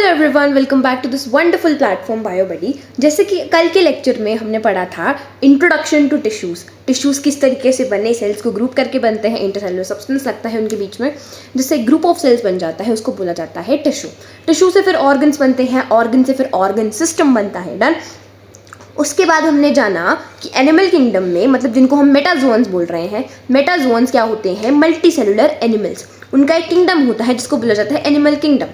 Everyone, welcome back to this wonderful platform Biobuddy. जैसे कि कल के लेक्चर में हमने पढ़ा था इंट्रोडक्शन टू टिश्यूज़ किस तरीके से बने, सेल्स को ग्रुप करके बनते हैं, इंटरसेलुलर सब्सटेंस लगता है उनके बीच में, जिससे ग्रुप ऑफ सेल्स बन जाता है, उसको बोला जाता है टिश्यू से फिर ऑर्गन्स बनते हैं, ऑर्गन से फिर ऑर्गन सिस्टम बनता है। डन। उसके बाद हमने जाना कि एनिमल किंगडम में, मतलब जिनको हम मेटाजोन्स बोल रहे हैं, मेटाजोन्स क्या होते हैं? Multi cellular animals. उनका एक किंगडम होता है जिसको बोला जाता है एनिमल किंगडम।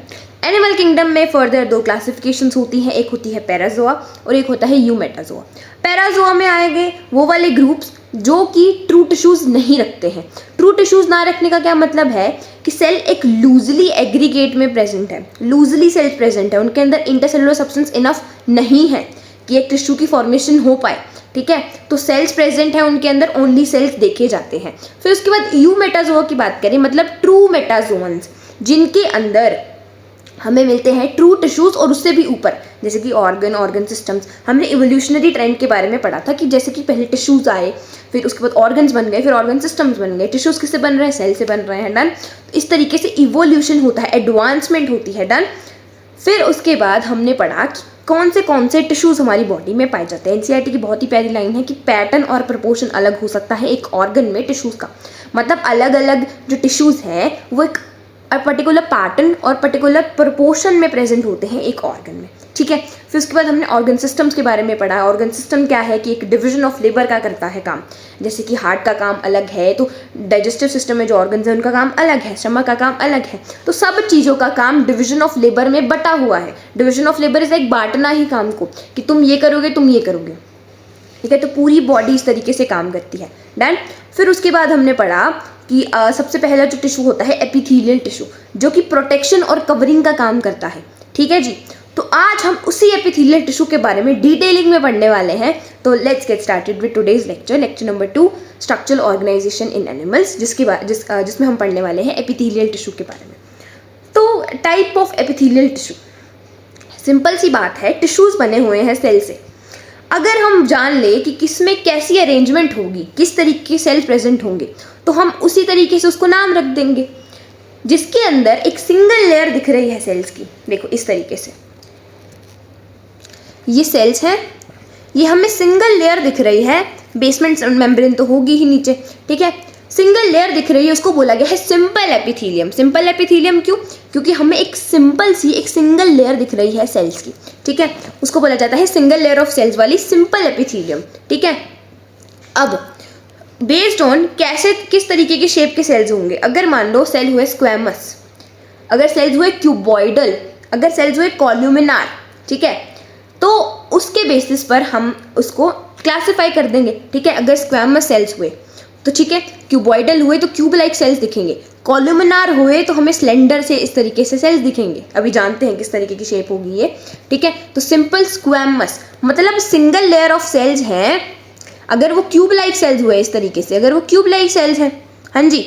एनिमल किंगडम में फर्दर दो क्लासिफिकेशंस होती हैं, एक होती है पैराजोआ और एक होता है यूमेटाजोआ। पैराजोआ में आएंगे वो वाले ग्रुप्स जो कि ट्रू टिश्यूज नहीं रखते हैं। ट्रू टिश्यूज ना रखने का क्या मतलब है कि सेल एक लूजली एग्रीगेट में प्रेजेंट है, लूजली सेल प्रेजेंट है, उनके अंदर इंटरसेलुलर सब्सटेंस इनफ नहीं है कि एक टिश्यू की फॉर्मेशन हो पाए। ठीक है, तो सेल्स प्रेजेंट है उनके अंदर, ओनली सेल्स देखे जाते हैं। फिर उसके बाद यूमेटाजोआ की बात करें, मतलब ट्रू मेटाजोन्स, जिनके अंदर हमें मिलते हैं ट्रू टिश्यूज और उससे भी ऊपर, जैसे कि ऑर्गन सिस्टम्स। हमने इवोल्यूशनरी ट्रेंड के बारे में पढ़ा था कि जैसे कि पहले टिश्यूज आए, फिर उसके बाद ऑर्गन्स बन गए, फिर ऑर्गन सिस्टम्स बन गए। टिश्यूज किससे बन रहे हैं? सेल से बन रहे हैं। डन। इस तरीके से इवोल्यूशन होता है, एडवांसमेंट होती है। डन। फिर उसके बाद हमने पढ़ा कि कौन से टिश्यूज हमारी बॉडी में पाए जाते हैं। एनसीईआरटी की बहुत ही प्यारी लाइन है कि पैटर्न और प्रपोर्शन अलग हो सकता है एक ऑर्गन में टिश्यूज का, मतलब अलग अलग जो टिश्यूज हैं वो एक पर्टिकुलर पैटर्न और पर्टिकुलर प्रपोर्शन में प्रेजेंट होते हैं एक ऑर्गन में। ठीक है। फिर उसके बाद हमने ऑर्गन सिस्टम्स के बारे में पढ़ा। ऑर्गन सिस्टम क्या है कि एक डिवीजन ऑफ लेबर का करता है काम। जैसे कि हार्ट का काम अलग है, तो डाइजेस्टिव सिस्टम में जो ऑर्गन्स है उनका काम अलग है, स्टमक का काम अलग है। तो सब चीज़ों का काम डिवीजन ऑफ लेबर में बटा हुआ है। डिवीजन ऑफ लेबर इज एक बांटना ही काम को, कि तुम ये करोगे, तुम ये करोगे। ठीक है, तो पूरी बॉडी इस तरीके से काम करती है। डन। फिर उसके बाद हमने पढ़ा कि सबसे पहला जो टिश्यू होता है एपिथेलियल टिश्यू, जो कि प्रोटेक्शन और कवरिंग का काम करता है। ठीक है जी। तो आज हम उसी एपिथेलियल टिश्यू के बारे में डिटेलिंग में पढ़ने वाले हैं। तो let's get started with today's lecture number 2, structural organisation in animals, जिसमें हम पढ़ने वाले हैं एपिथेलियल टिश्यू के बारे में। तो type of epithelial tissue, simple सी बात है, टिश्यूज बने हुए हैं सेल से। अगर हम जान ले कि किसमें कैसी अरेंजमेंट होगी, किस तरीके के सेल प्रेजेंट होंगे, तो हम उसी तरीके से उसको नाम रख देंगे। जिसके अंदर एक सिंगल लेयर दिख रही है सेल्स की, देखो इस तरीके से ये सेल्स हैं, ये हमें सिंगल लेयर दिख रही है, बेसमेंट मेम्ब्रेन तो होगी ही नीचे। ठीक है, सिंगल लेयर दिख रही है, उसको बोला गया है सिंपल एपिथेलियम। सिंपल एपिथेलियम क्यों? क्योंकि हमें एक सिंगल लेयर दिख रही है सेल्स की। ठीक है, उसको बोला जाता है सिंगल लेयर ऑफ सेल्स वाली सिंपल एपिथेलियम। ठीक है, अब बेस्ड ऑन कैसे किस तरीके के शेप के सेल्स होंगे, अगर मान लो सेल हुए स्क्वैमस, अगर सेल्स हुए क्यूबॉइडल, अगर सेल्स हुए कॉल्यूमिनार, ठीक है, तो उसके बेसिस पर हम उसको क्लासिफाई कर देंगे। ठीक है, अगर स्क्वैमस सेल्स हुए तो ठीक है, क्यूबॉइडल हुए तो क्यूब लाइक सेल्स दिखेंगे, कॉल्यूमिनार हुए तो हमें स्लेंडर से इस तरीके से सेल्स दिखेंगे। अभी जानते हैं किस तरीके की शेप होगी ये। ठीक है, तो सिंपल स्क्वैमस मतलब सिंगल लेयर ऑफ सेल्स हैं। अगर वो क्यूब लाइक सेल्स हुए इस तरीके से, अगर वो क्यूब लाइक सेल्स हैं, हाँ जी,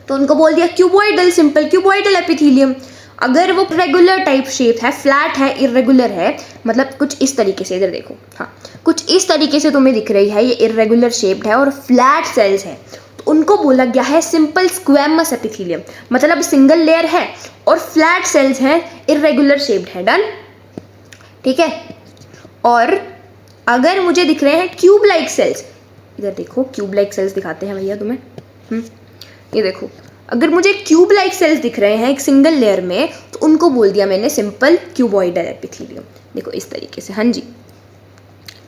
तो उनको बोल दिया क्यूबॉइडल, सिंपल क्यूबॉइडल एपिथेलियम। अगर वो रेगुलर टाइप शेप है, फ्लैट है, इरेगुलर है, मतलब कुछ इस तरीके से, इधर देखो, हाँ कुछ इस तरीके से तुम्हें दिख रही है, ये इरेगुलर शेप्ड है और फ्लैट सेल्स है, तो उनको बोला गया है सिंपल स्क्वैमस एपिथेलियम। मतलब सिंगल लेयर है और फ्लैट सेल्स हैं, इरेगुलर शेप्ड है। डन। ठीक है, और अगर मुझे दिख रहे हैं क्यूब लाइक सेल्स, इधर देखो क्यूब लाइक सेल्स दिखाते हैं भैया तुम्हें, ये देखो, अगर मुझे क्यूब लाइक सेल्स दिख रहे हैं एक सिंगल लेयर में, तो उनको बोल दिया मैंने सिंपल क्यूबॉइडल एपिथेलियम। देखो इस तरीके से, हाँ जी।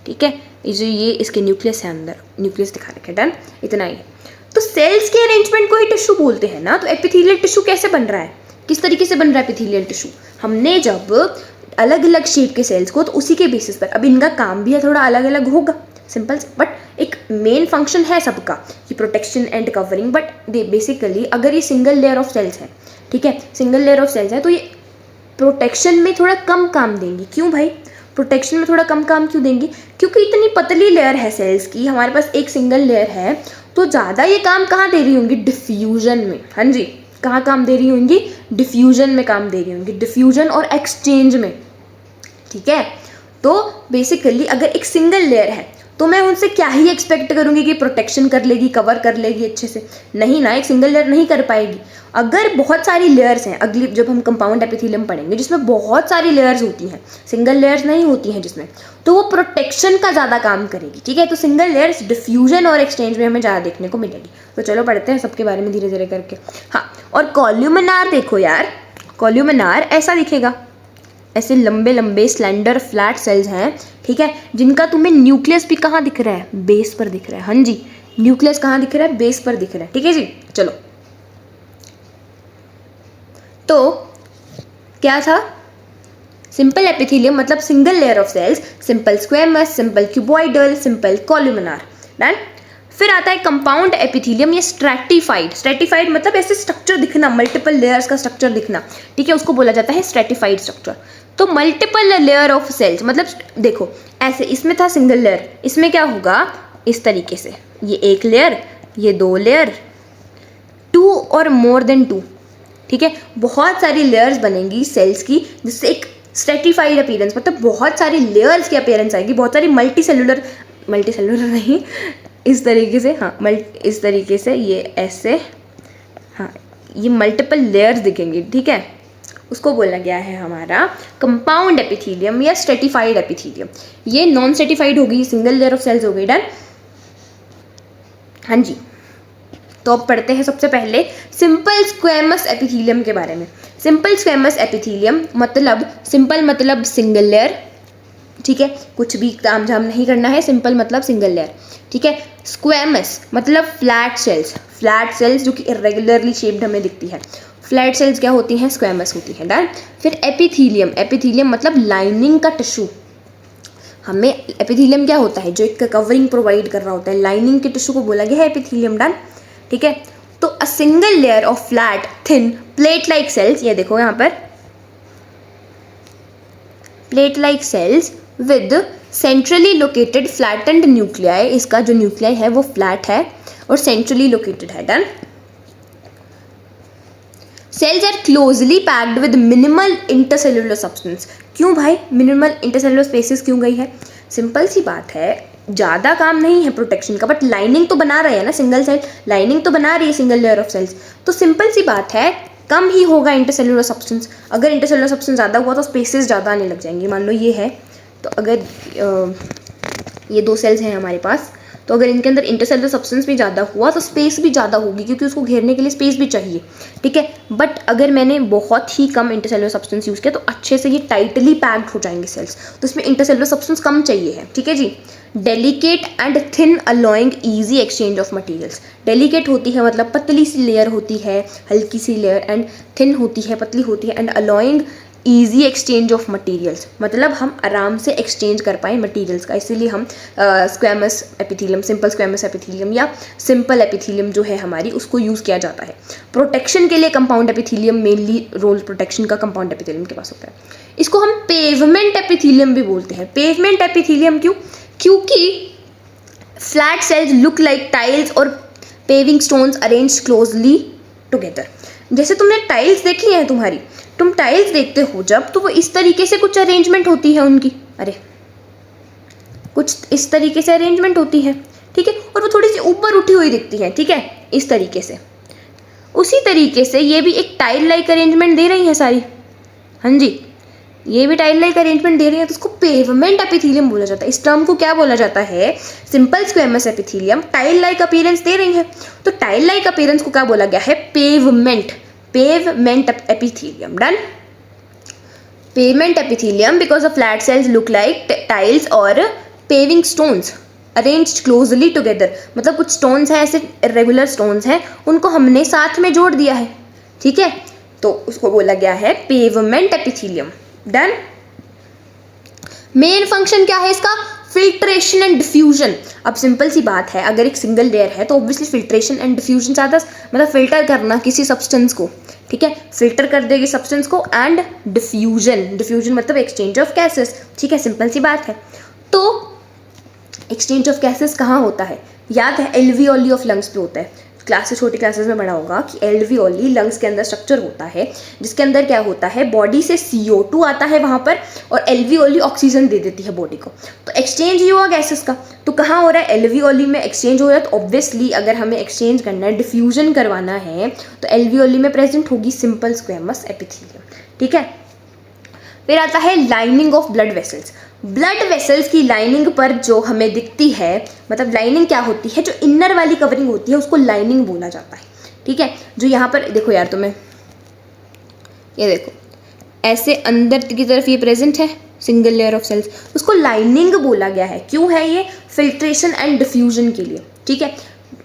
ठीक है, ये इसके न्यूक्लियस है, अंदर न्यूक्लियस दिखा रखे। डन, इतना ही है। तो सेल्स के अरेंजमेंट को ही टिश्यू बोलते हैं ना। तो एपिथेलियल टिश्यू कैसे बन रहा है, किस तरीके से बन रहा है एपिथेलियल टिश्यू? हमने जब अलग अलग शेप के सेल्स को, तो उसी के बेसिस पर, अब इनका काम भी है थोड़ा अलग अलग होगा, सिंपल, बट एक मेन फंक्शन है सबका कि protection and covering. But basically अगर ये सिंगल लेयर ऑफ सेल्स है, ठीक है, सिंगल लेयर ऑफ सेल्स है, तो ये प्रोटेक्शन में थोड़ा कम काम देंगी। क्यों भाई प्रोटेक्शन में थोड़ा कम काम क्यों देंगी? क्योंकि इतनी पतली लेयर है सेल्स की, हमारे पास एक सिंगल लेयर है, तो ज़्यादा ये काम कहाँ दे रही होंगी? डिफ्यूजन में। हाँ जी, कहाँ काम दे रही होंगी? डिफ्यूजन में काम दे रही होंगी, डिफ्यूजन और एक्सचेंज में। ठीक है, तो बेसिकली अगर एक सिंगल लेयर है तो मैं उनसे क्या ही एक्सपेक्ट करूँगी कि प्रोटेक्शन कर लेगी, कवर कर लेगी अच्छे से? नहीं ना, एक सिंगल लेयर नहीं कर पाएगी। अगर बहुत सारी लेयर्स हैं, अगली जब हम कंपाउंड एपिथेलियम पढ़ेंगे जिसमें बहुत सारी लेयर्स होती हैं, सिंगल लेयर्स नहीं होती हैं जिसमें, तो वो प्रोटेक्शन का ज़्यादा काम करेगी, ठीक है। तो सिंगल लेयर्स डिफ्यूजन और एक्सचेंज में हमें ज़्यादा देखने को मिलेगी। तो चलो पढ़ते हैं सबके बारे में धीरे धीरे करके। हाँ, और कॉल्यूमिनार देखो यार, कॉल्यूमिनार ऐसा दिखेगा, ऐसे लंबे लंबे स्लेंडर फ्लैट सेल्स हैं, ठीक है, जिनका तुम्हें न्यूक्लियस भी कहाँ दिख रहा है? बेस पर दिख रहा है। हाँ जी, न्यूक्लियस कहाँ दिख रहा है? बेस पर दिख रहा है, ठीक है जी। चलो, तो क्या था? सिंपल एपिथेलियम मतलब single layer of cells, simple squamous, simple cuboidal, simple columnar. Done. फिर आता है कंपाउंड एपिथेलियम या स्ट्रैटिफाइड। स्ट्रैटिफाइड मतलब ऐसे स्ट्रक्चर दिखना, मल्टीपल लेयर्स का स्ट्रक्चर दिखना, ठीक है, उसको बोला जाता है स्ट्रैटिफाइड स्ट्रक्चर। तो मल्टीपल लेयर ऑफ सेल्स मतलब देखो ऐसे, इसमें था सिंगल लेयर, इसमें क्या होगा? इस तरीके से, ये एक लेयर, ये दो लेयर, 2 और मोर देन 2, ठीक है, बहुत सारी लेयर्स बनेंगी सेल्स की, जिससे एक स्ट्रैटिफाइड अपीयरेंस मतलब बहुत सारी लेयर्स की अपीयरेंस आएगी, बहुत सारी मल्टीसेलुलर नहीं, इस तरीके से, हाँ इस तरीके से, ये ऐसे, हाँ ये मल्टीपल लेयर्स दिखेंगी, ठीक है, उसको बोला गया है हमारा कंपाउंड एपिथेलियम या स्ट्रैटिफाइड एपिथेलियम। ये नॉन स्ट्रैटिफाइड होगी, सिंगल लेयर ऑफ सेल्स हो गई। डन। हाँ जी, तो अब पढ़ते हैं सबसे पहले सिंपल स्क्वेमस एपिथेलियम के बारे में। सिंपल स्क्वेमस एपिथेलियम मतलब, सिंपल मतलब सिंगल लेयर, ठीक है, कुछ भी ताम झाम नहीं करना है, सिंपल मतलब सिंगल लेयर, ठीक है। स्क्वेमस मतलब फ्लैट सेल्स, फ्लैट सेल्स जो कि इरेगुलरली शेप्ड हमें दिखती है, फ्लैट सेल्स क्या होती हैं? स्क्वेमस होती हैं। डन। फिर एपिथेलियम, एपिथेलियम मतलब लाइनिंग का टिश्यू। हमें एपिथेलियम क्या होता है? जो एक कवरिंग प्रोवाइड कर रहा होता है, लाइनिंग के टिश्यू को बोला गया है एपिथेलियम। डन, ठीक है। तो a single layer of flat thin plate like cells, ये देखो यहाँ पर plate like cells with centrally located flattened nuclei, इसका जो न्यूक्लियाई है वो फ्लैट है और सेंट्रली लोकेटेड है। Done. Cells are closely packed with minimal intercellular substance. क्यों भाई मिनिमल इंटरसेल्युलर स्पेसेस क्यों गई है? सिंपल सी बात है, ज़्यादा काम नहीं है प्रोटेक्शन का, बट लाइनिंग तो बना रहे हैं ना, सिंगल सेल लाइनिंग तो बना रही है सिंगल लेयर ऑफ सेल्स, तो सिंपल सी बात है कम ही होगा इंटरसेल्युलर सब्सटेंस। अगर इंटरसेल्युलर सब्सटेंस ज़्यादा हुआ तो स्पेसेस ज़्यादा आने लग जाएंगी। मान लो ये है, तो अगर ये दो सेल्स हैं हमारे पास, तो अगर इनके अंदर इंटरसेल्युलर सब्सटेंस भी ज़्यादा हुआ तो स्पेस भी ज़्यादा होगी, क्योंकि उसको घेरने के लिए स्पेस भी चाहिए, ठीक है। बट अगर मैंने बहुत ही कम इंटरसेल्युलर सब्सटेंस यूज़ किया तो अच्छे से ये टाइटली पैक्ड हो जाएंगे सेल्स, तो इसमें इंटरसेल्युलर सब्सटेंस कम चाहिए है, ठीक है जी। Delicate and thin allowing easy exchange of materials. Delicate होती है मतलब पतली सी लेयर होती है, हल्की सी लेयर, एंड थिन होती है, पतली होती है, and allowing easy exchange of materials मतलब हम आराम से एक्सचेंज कर पाएँ मटीरियल्स का, इसीलिए हम squamous epithelium, simple squamous epithelium या सिंपल एपिथेलियम जो है हमारी, उसको यूज़ किया जाता है। प्रोटेक्शन के लिए compound epithelium mainly role protection का कंपाउंड एपिथेलियम के पास होता है। इसको हम पेवमेंट एपिथेलियम भी बोलते हैं। पेवमेंट एपिथेलियम क्यों? क्योंकि flat cells look like tiles और paving stones arrange closely together. जैसे तुमने टाइल्स देखी हैं, तुम टाइल्स देखते हो जब, तो वो इस तरीके से कुछ अरेंजमेंट होती है उनकी, अरे कुछ इस तरीके से अरेंजमेंट होती है, ठीक है, और वो थोड़ी सी ऊपर उठी हुई दिखती है, ठीक है, इस तरीके से। उसी तरीके से ये भी एक टाइल लाइक अरेंजमेंट दे रही है सारी, हाँ जी, ये भी टाइल लाइक अरेंजमेंट दे रही है, तो उसको पेवमेंट एपिथेलियम बोला जाता है। इस टर्म को क्या बोला जाता है? Simple squamous epithelium tile like appearance दे रही है, तो टाइल लाइक अपीयरेंस को क्या बोला गया है? Pavement epithelium. Done. Pavement epithelium because the flat cells look like tiles और paving stones arranged closely together, मतलब कुछ स्टोन्स हैं ऐसे रेगुलर स्टोन्स हैं, उनको हमने साथ में जोड़ दिया है, ठीक है, तो उसको बोला गया है pavement epithelium. Done. Main function क्या है इसका? Filtration and diffusion. अब सिंपल सी बात है, अगर एक सिंगल लेयर है तो ऑब्वियसली फिल्ट्रेशन एंड डिफ्यूजन ज़्यादा, मतलब फिल्टर करना किसी सब्सटेंस को, ठीक है, फिल्टर कर देगी सब्सटेंस को, एंड डिफ्यूजन मतलब एक्सचेंज ऑफ गैसेस, ठीक है, सिंपल सी बात है। तो एक्सचेंज ऑफ गैसेस कहाँ होता है? याद है एल्वियोली ऑफ लंग्स पे होता है। क्लासेस छोटी क्लासेस में पढ़ा होगा कि एल्वियोली लंग्स के अंदर स्ट्रक्चर होता है जिसके अंदर क्या होता है, बॉडी से CO2 आता है वहाँ पर और एल्वियोली ऑक्सीजन दे देती है बॉडी को। तो एक्सचेंज ही हुआ गैसेस का। तो कहाँ हो रहा है, एल्वियोली में एक्सचेंज हो रहा है। तो ऑब्वियसली अगर हमें एक्सचेंज करना है, डिफ्यूजन करवाना है, तो एल्वियोली में प्रेजेंट होगी सिंपल स्क्वेमस एपिथेलियम। ठीक है, फिर आता है lining of blood vessels. Blood vessels की लाइनिंग पर जो हमें दिखती है, मतलब लाइनिंग क्या होती है, जो इनर वाली कवरिंग होती है उसको लाइनिंग बोला जाता है। ठीक है, जो यहाँ पर देखो यार तुम्हें, ये देखो ऐसे अंदर की तरफ ये प्रेजेंट है सिंगल लेयर ऑफ सेल्स, उसको लाइनिंग बोला गया है। क्यों है ये, फिल्ट्रेशन एंड डिफ्यूजन के लिए। ठीक है,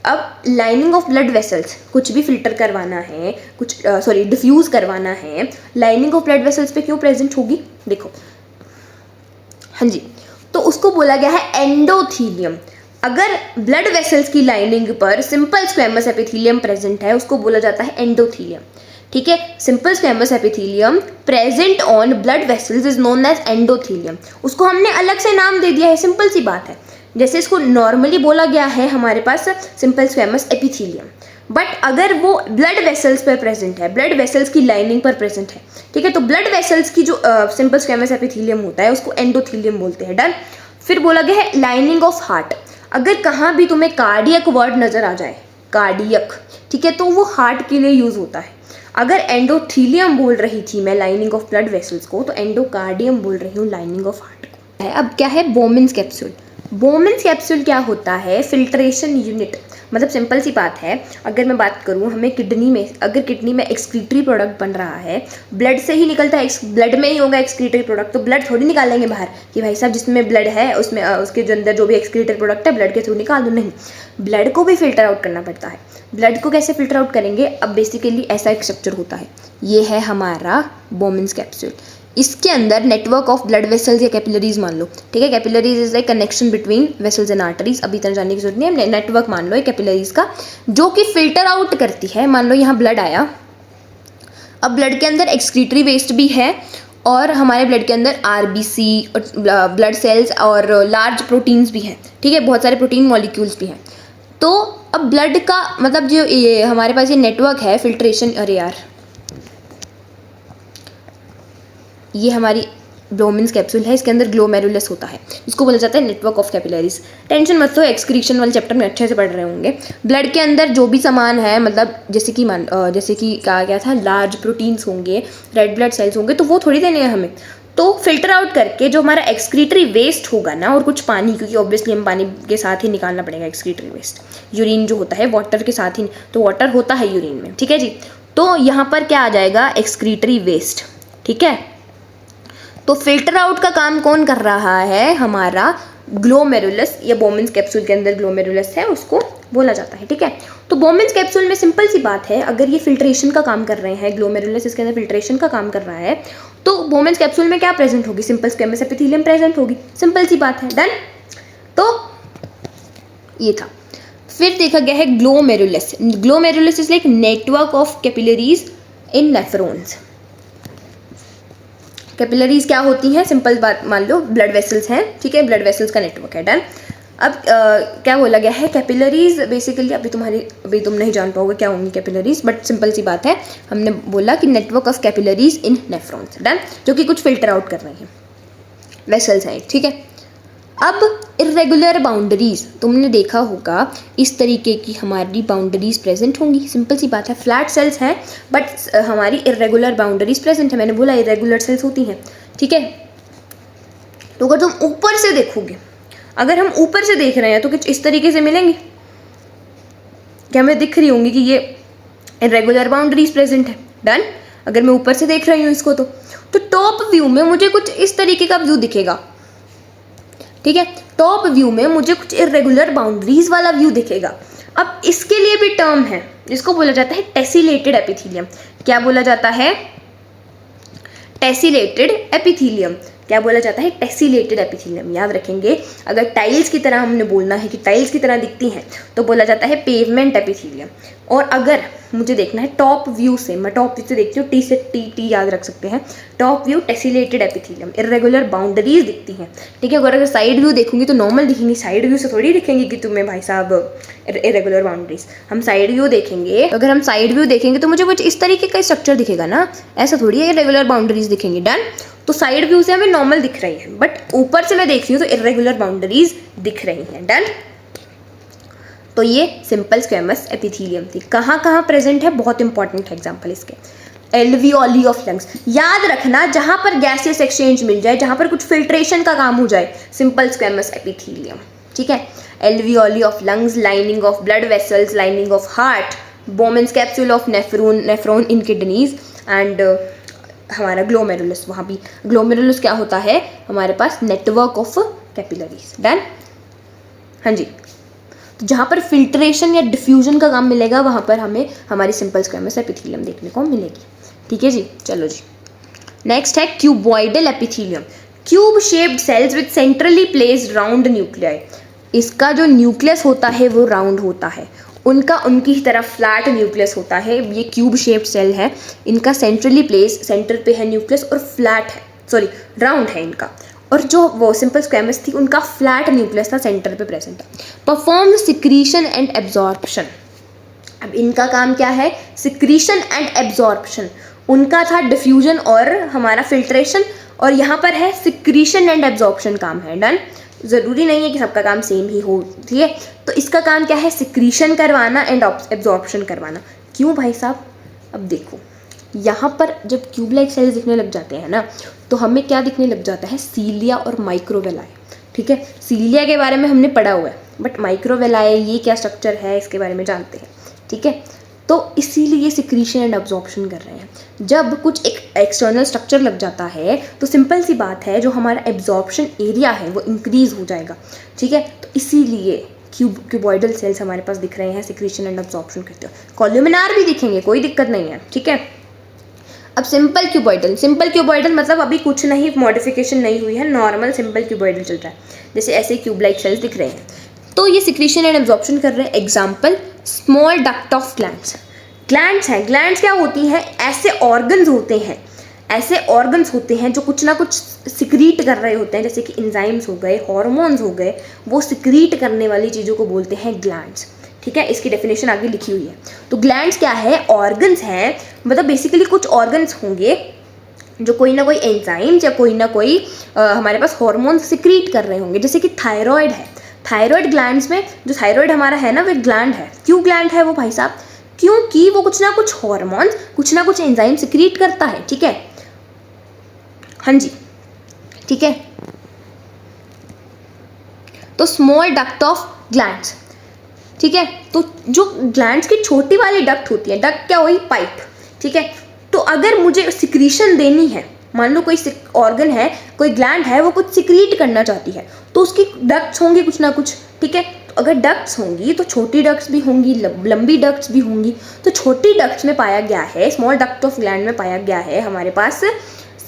अब लाइनिंग ऑफ ब्लड वेसल्स, कुछ भी फिल्टर करवाना है, कुछ डिफ्यूज करवाना है, लाइनिंग ऑफ ब्लड वेसल्स पे क्यों प्रेजेंट होगी, देखो हाँ जी, तो उसको बोला गया है एंडोथीलियम। अगर ब्लड वेसल्स की लाइनिंग पर सिंपल स्क्वेमस एपिथेलियम प्रेजेंट है उसको बोला जाता है एंडोथीलियम। ठीक है, simple squamous epithelium present on blood vessels is known as endothelium. उसको हमने अलग से नाम दे दिया है, सिंपल सी बात है। जैसे इसको नॉर्मली बोला गया है हमारे पास सिंपल स्क्वेमस एपिथेलियम, बट अगर वो ब्लड वेसल्स पर प्रेजेंट है, ब्लड वेसल्स की लाइनिंग पर प्रेजेंट है, ठीक है, तो ब्लड वेसल्स की जो सिंपल स्क्वेमस एपिथेलियम होता है उसको एंडोथीलियम बोलते हैं। डन। फिर बोला गया है लाइनिंग ऑफ हार्ट। अगर कहाँ भी तुम्हें कार्डियक वर्ड नजर आ जाए, कार्डियक, ठीक है, तो वो हार्ट के लिए यूज होता है। अगर एंडोथीलियम बोल रही थी मैं लाइनिंग ऑफ ब्लड वेसल्स को, तो एंडोकार्डियम बोल रही हूँ लाइनिंग ऑफ हार्ट को। अब क्या है बोमेंस कैप्सूल। बोमेंस कैप्सूल क्या होता है, फिल्ट्रेशन यूनिट। मतलब सिंपल सी बात है, अगर मैं बात करूँ हमें किडनी में, अगर किडनी में एक्सक्रीटरी प्रोडक्ट बन रहा है, ब्लड से ही निकलता है, ब्लड में ही होगा एक्सक्रीटरी प्रोडक्ट, तो ब्लड थोड़ी निकालेंगे बाहर कि भाई साहब जिसमें ब्लड है उसमें उसके जो अंदर जो भी एक्सक्रीटरी प्रोडक्ट है ब्लड के थ्रू निकाल दो, नहीं, ब्लड को भी फिल्टर आउट करना पड़ता है। ब्लड को कैसे फिल्टर आउट करेंगे, अब बेसिकली ऐसा एक स्ट्रक्चर होता है, ये है हमारा बोमेंस कैप्सूल। इसके अंदर नेटवर्क ऑफ ब्लड वेसल्स या कैपिलरीज मान लो, ठीक है, capillaries is like connection between vessels and arteries. अभी इतना जानने की जरूरत नहीं है, नेटवर्क मान लो कैपिलरीज का, जो कि फिल्टर आउट करती है। मान लो यहाँ ब्लड आया, अब ब्लड के अंदर एक्सक्रीटरी वेस्ट भी है और हमारे ब्लड के अंदर RBC और ब्लड सेल्स और लार्ज प्रोटीन्स भी हैं, ठीक है, बहुत सारे प्रोटीन मॉलिक्यूल्स भी हैं। तो अब ब्लड का मतलब जो ये हमारे पास ये नेटवर्क है फिल्ट्रेशन, अरे यार ये हमारी बोमेंस कैप्सूल है, इसके अंदर ग्लोमेरुलस होता है, इसको बोला जाता है नेटवर्क ऑफ कैपिलरीज। टेंशन मत लो, एक्सक्रीशन वाले चैप्टर में अच्छे से पढ़ रहे होंगे। ब्लड के अंदर जो भी सामान है, मतलब जैसे कि कहा गया था लार्ज प्रोटीन्स होंगे, रेड ब्लड सेल्स होंगे, तो वो थोड़ी देने हैं हमें, तो फिल्टर आउट करके जो हमारा एक्सक्रीटरी वेस्ट होगा ना, और कुछ पानी, क्योंकि ऑब्वियसली हम पानी के साथ ही निकालना पड़ेगा एक्सक्रीटरी वेस्ट, यूरिन जो होता है वाटर के साथ ही, तो वाटर होता है यूरिन में, ठीक है जी। तो यहाँ पर क्या आ जाएगा, एक्सक्रीटरी वेस्ट, ठीक है। तो फिल्टर आउट का काम कौन कर रहा है, हमारा ग्लोमेरुलस, या बोमेंस कैप्सूल के अंदर ग्लोमेरुलस है उसको बोला जाता है, ठीक है। तो बोमेंस कैप्सूल में सिंपल सी बात है, अगर ये फिल्ट्रेशन का काम कर रहे हैं, ग्लोमेरुलस इसके अंदर फिल्ट्रेशन का काम कर रहा है, तो बोमेंस कैप्सूल में क्या प्रेजेंट होगी, सिंपल स्क्वेमस एपिथेलियम प्रेजेंट होगी, सिंपल सी बात है। डन। तो ये था। फिर देखा गया है glomerulus. Glomerulus is like network of capillaries in nephrons. Capillaries क्या होती हैं, सिंपल बात मान लो ब्लड वेसल्स हैं, ठीक है, ब्लड वेसल्स का नेटवर्क है। डन। अब क्या बोला गया है, कैपिलरीज बेसिकली अभी तुम नहीं जान पाओगे क्या होंगी कैपिलरीज, बट सिंपल सी बात है, हमने बोला कि network of capillaries in nephrons. Done. जो कि कुछ फिल्टर आउट कर रहे हैं, वेसल्स हैं, ठीक है। अब इरेगुलर बाउंड्रीज, तुमने देखा होगा इस तरीके की हमारी बाउंड्रीज प्रेजेंट होंगी, सिंपल सी बात है, फ्लैट सेल्स हैं बट हमारी इरेगुलर बाउंड्रीज प्रेजेंट है। मैंने बोला इरेगुलर सेल्स होती हैं, ठीक है। तो अगर तुम ऊपर से देखोगे, अगर हम ऊपर से देख रहे हैं तो कुछ इस तरीके से मिलेंगे, क्या हमें दिख रही होंगी कि ये इरेगुलर बाउंड्रीज प्रेजेंट है। डन। अगर मैं ऊपर से देख रही हूँ इसको, तो टॉप व्यू में मुझे कुछ इस तरीके का व्यू दिखेगा, ठीक है। टॉप व्यू में मुझे कुछ इरेगुलर बाउंड्रीज वाला व्यू दिखेगा। अब इसके लिए भी टर्म है जिसको बोला जाता है टेसिलेटेड एपिथेलियम। क्या बोला जाता है, टेसिलेटेड एपिथेलियम। क्या बोला जाता है? टेसिलेटेड एपिथेलियम। याद रखेंगे, अगर टाइल्स की तरह हमने बोलना है कि टाइल्स की तरह दिखती हैं तो बोला जाता है पेवमेंट एपिथेलियम। और अगर मुझे देखना है टॉप व्यू से, मैं टॉप व्यू से देखती हूँ, टी से टी याद रख सकते हैं, top view tessellated epithelium, irregular boundaries दिखती हैं, ठीक है। अगर साइड व्यू देखूंगी तो नॉर्मल दिखेंगी, साइड व्यू से थोड़ी दिखेंगी कि तुम्हें भाई साहब इरेगुलर बाउंड्रीज। हम साइड व्यू देखेंगे, अगर हम साइड व्यू देखेंगे तो मुझे कुछ इस तरीके का स्ट्रक्चर दिखेगा ना, ऐसा थोड़ी है इरेगुलर बाउंड्रीज दिखेंगी। डन। तो साइड व्यू से हमें नॉर्मल दिख रही है, बट ऊपर से मैं देख रही हूँ तो इरेगुलर बाउंड्रीज दिख रही हैं। डन। तो ये सिंपल स्क्वेमस एपिथेलियम थी। कहाँ कहाँ प्रेजेंट है, बहुत इंपॉर्टेंट है एग्जाम्पल इसके, एल्वियोली ऑफ लंग्स। याद रखना, जहाँ पर गैसियस एक्सचेंज मिल जाए, जहाँ पर कुछ फिल्ट्रेशन का काम हो जाए, सिंपल स्क्वेमस एपिथेलियम, ठीक है। Alveoli of lungs, lining of blood vessels, lining of heart, बोमेंस capsule of nephron in kidneys and हमारा ग्लोमेरुलस। वहाँ भी ग्लोमेरुलस क्या होता है, हमारे पास नेटवर्क ऑफ कैपिलरीज। डन। हाँ जी। तो जहाँ पर फिल्ट्रेशन या डिफ्यूजन का काम मिलेगा वहाँ पर हमें हमारी सिंपल स्क्वेमस एपिथेलियम देखने को मिलेगी। ठीक है जी, चलो जी। नेक्स्ट है cuboidal epithelium. Cube shaped cells with centrally placed round nuclei. इसका जो न्यूक्लियस होता है वो राउंड होता है, उनकी तरह फ्लैट न्यूक्लियस होता है। ये क्यूब शेप्ड सेल है, इनका सेंट्रली प्लेस, सेंटर पे है न्यूक्लियस और फ्लैट है, सॉरी राउंड है इनका। और जो वो सिंपल स्क्वेमस थी उनका फ्लैट न्यूक्लियस था, सेंटर पे प्रेजेंट है। Perform secretion and absorption. अब इनका काम क्या है, सिक्रीशन एंड एब्जॉर्प्शन। उनका था डिफ्यूजन और हमारा फिल्ट्रेशन, और यहाँ पर है सिक्रीशन एंड एब्जॉर्प्शन काम है। डन। ज़रूरी नहीं है कि सबका काम सेम ही हो, ठीक है। तो इसका काम क्या है, सिक्रीशन करवाना एंड एब्जॉर्प्शन करवाना। क्यों भाई साहब, अब देखो यहाँ पर जब क्यूब लाइक सेल्स दिखने लग जाते हैं ना, तो हमें क्या दिखने लग जाता है, सीलिया और माइक्रोवेलाई। ठीक है, सीलिया के बारे में हमने पढ़ा हुआ है, बट माइक्रोवेलाई ये क्या स्ट्रक्चर है इसके बारे में जानते हैं। ठीक है, तो इसीलिए सिक्रीशन एंड अब्जॉर्प्शन कर रहे हैं। जब कुछ एक एक्सटर्नल स्ट्रक्चर लग जाता है तो सिंपल सी बात है, जो हमारा एब्जॉर्प्शन एरिया है वो इंक्रीज हो जाएगा। ठीक है, तो इसीलिए क्यूबॉइडल सेल्स हमारे पास दिख रहे हैं, सिक्रीशन एंड अब्जॉर्प्शन करते हो। कॉल्यूमिनार भी दिखेंगे, कोई दिक्कत नहीं है। ठीक है, अब सिंपल क्यूबॉइडल मतलब अभी कुछ नहीं, मॉडिफिकेशन नहीं हुई है, नॉर्मल सिंपल क्यूबॉइडल चल रहा है, जैसे ऐसे क्यूब लाइक सेल्स दिख रहे हैं। तो ये सिक्रीशन एंड एब्जॉर्प्शन कर रहे हैं। Example, small duct of glands. Glands हैं, ग्लैंड्स क्या होती हैं, ऐसे ऑर्गन्स होते हैं जो कुछ ना कुछ सिक्रीट कर रहे होते हैं, जैसे कि एंजाइम्स हो गए, हार्मोन्स हो गए, वो सिक्रीट करने वाली चीज़ों को बोलते हैं ग्लैंड्स। ठीक है, इसकी डेफिनेशन आगे लिखी हुई है। तो ग्लैंड्स क्या है, ऑर्गन्स हैं, मतलब बेसिकली कुछ ऑर्गन्स होंगे जो कोई ना कोई एंजाइम्स या कोई ना कोई हमारे पास हार्मोन सिक्रीट कर रहे होंगे। जैसे कि थायराइड है, थायराइड ग्लैंड्स में जो थायराइड हमारा है ना, वो ग्लैंड है। क्यों ग्लैंड है वो भाई साहब, क्योंकि वो कुछ ना कुछ हार्मोन, कुछ ना कुछ एंजाइम सिक्रीट करता है। ठीक है, हाँ जी, ठीक है। तो स्मॉल डक्ट ऑफ ग्लैंड्स, ठीक है। तो जो ग्लैंड्स की छोटी वाली डक्ट होती है, डक्ट क्या हुई, पाइप। ठीक है, तो अगर मुझे सिक्रीशन देनी है, मान लो कोई ऑर्गन है, कोई ग्लैंड है, वो कुछ सिक्रीट करना चाहती है, तो उसकी डक्ट्स होंगी कुछ ना कुछ। ठीक है, तो अगर डक्ट्स होंगी तो छोटी डक्ट्स भी होंगी, लंबी डक्ट्स भी होंगी। तो छोटी डक्ट्स में पाया गया है, स्मॉल डक्ट ऑफ ग्लैंड में पाया गया है हमारे पास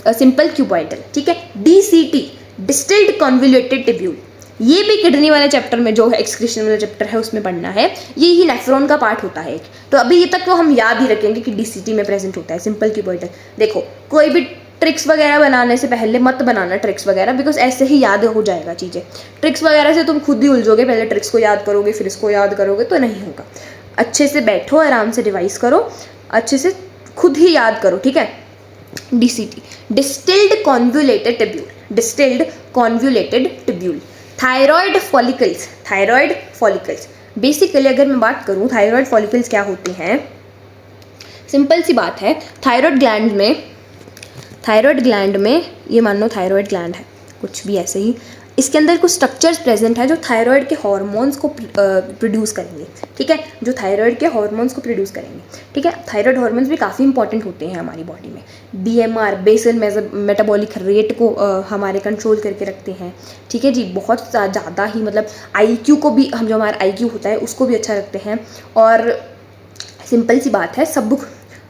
सिंपल क्यूबॉइडल। ठीक है, DCT, डिस्टिल्ड कॉन्वोल्यूटेड टिब्यूल। ये भी किडनी वाले चैप्टर में, जो है एक्सक्रीशन वाला चैप्टर है, उसमें पढ़ना है। ये ही नेफ्रॉन का पार्ट होता है। तो अभी ये तक तो हम याद ही रखेंगे कि DCT में प्रेजेंट होता है सिंपल क्यूबॉइडल। देखो, कोई भी ट्रिक्स वगैरह बनाने से पहले मत बनाना ट्रिक्स वगैरह, बिकॉज ऐसे ही याद हो जाएगा चीज़ें। ट्रिक्स वगैरह से तुम खुद ही उलझोगे, पहले ट्रिक्स को याद करोगे फिर इसको याद करोगे, तो नहीं होगा। अच्छे से बैठो, आराम से रिवाइज करो, अच्छे से खुद ही याद करो। ठीक है, DCT, distilled convoluted tubule, distilled convoluted tubule. Thyroid follicles, basically अगर मैं बात करूँ थायराइड फॉलिकल्स क्या होते हैं, सिंपल सी बात है। थायराइड ग्लैंड में ये मान लो थायराइड ग्लैंड है, कुछ भी ऐसे ही, इसके अंदर कुछ स्ट्रक्चर्स प्रेजेंट है जो थायराइड के हार्मोन्स को प्रोड्यूस करेंगे। ठीक है, जो थायराइड के हार्मोन्स को प्रोड्यूस करेंगे। ठीक है, थायराइड हार्मोन्स भी काफ़ी इंपॉर्टेंट होते हैं हमारी बॉडी में। BMR, बेसल मेटाबॉलिक रेट को हमारे कंट्रोल करके रखते हैं। ठीक है जी, बहुत ज़्यादा ही, मतलब IQ को भी, हम जो हमारा IQ होता है उसको भी अच्छा रखते हैं। और सिंपल सी बात है, सब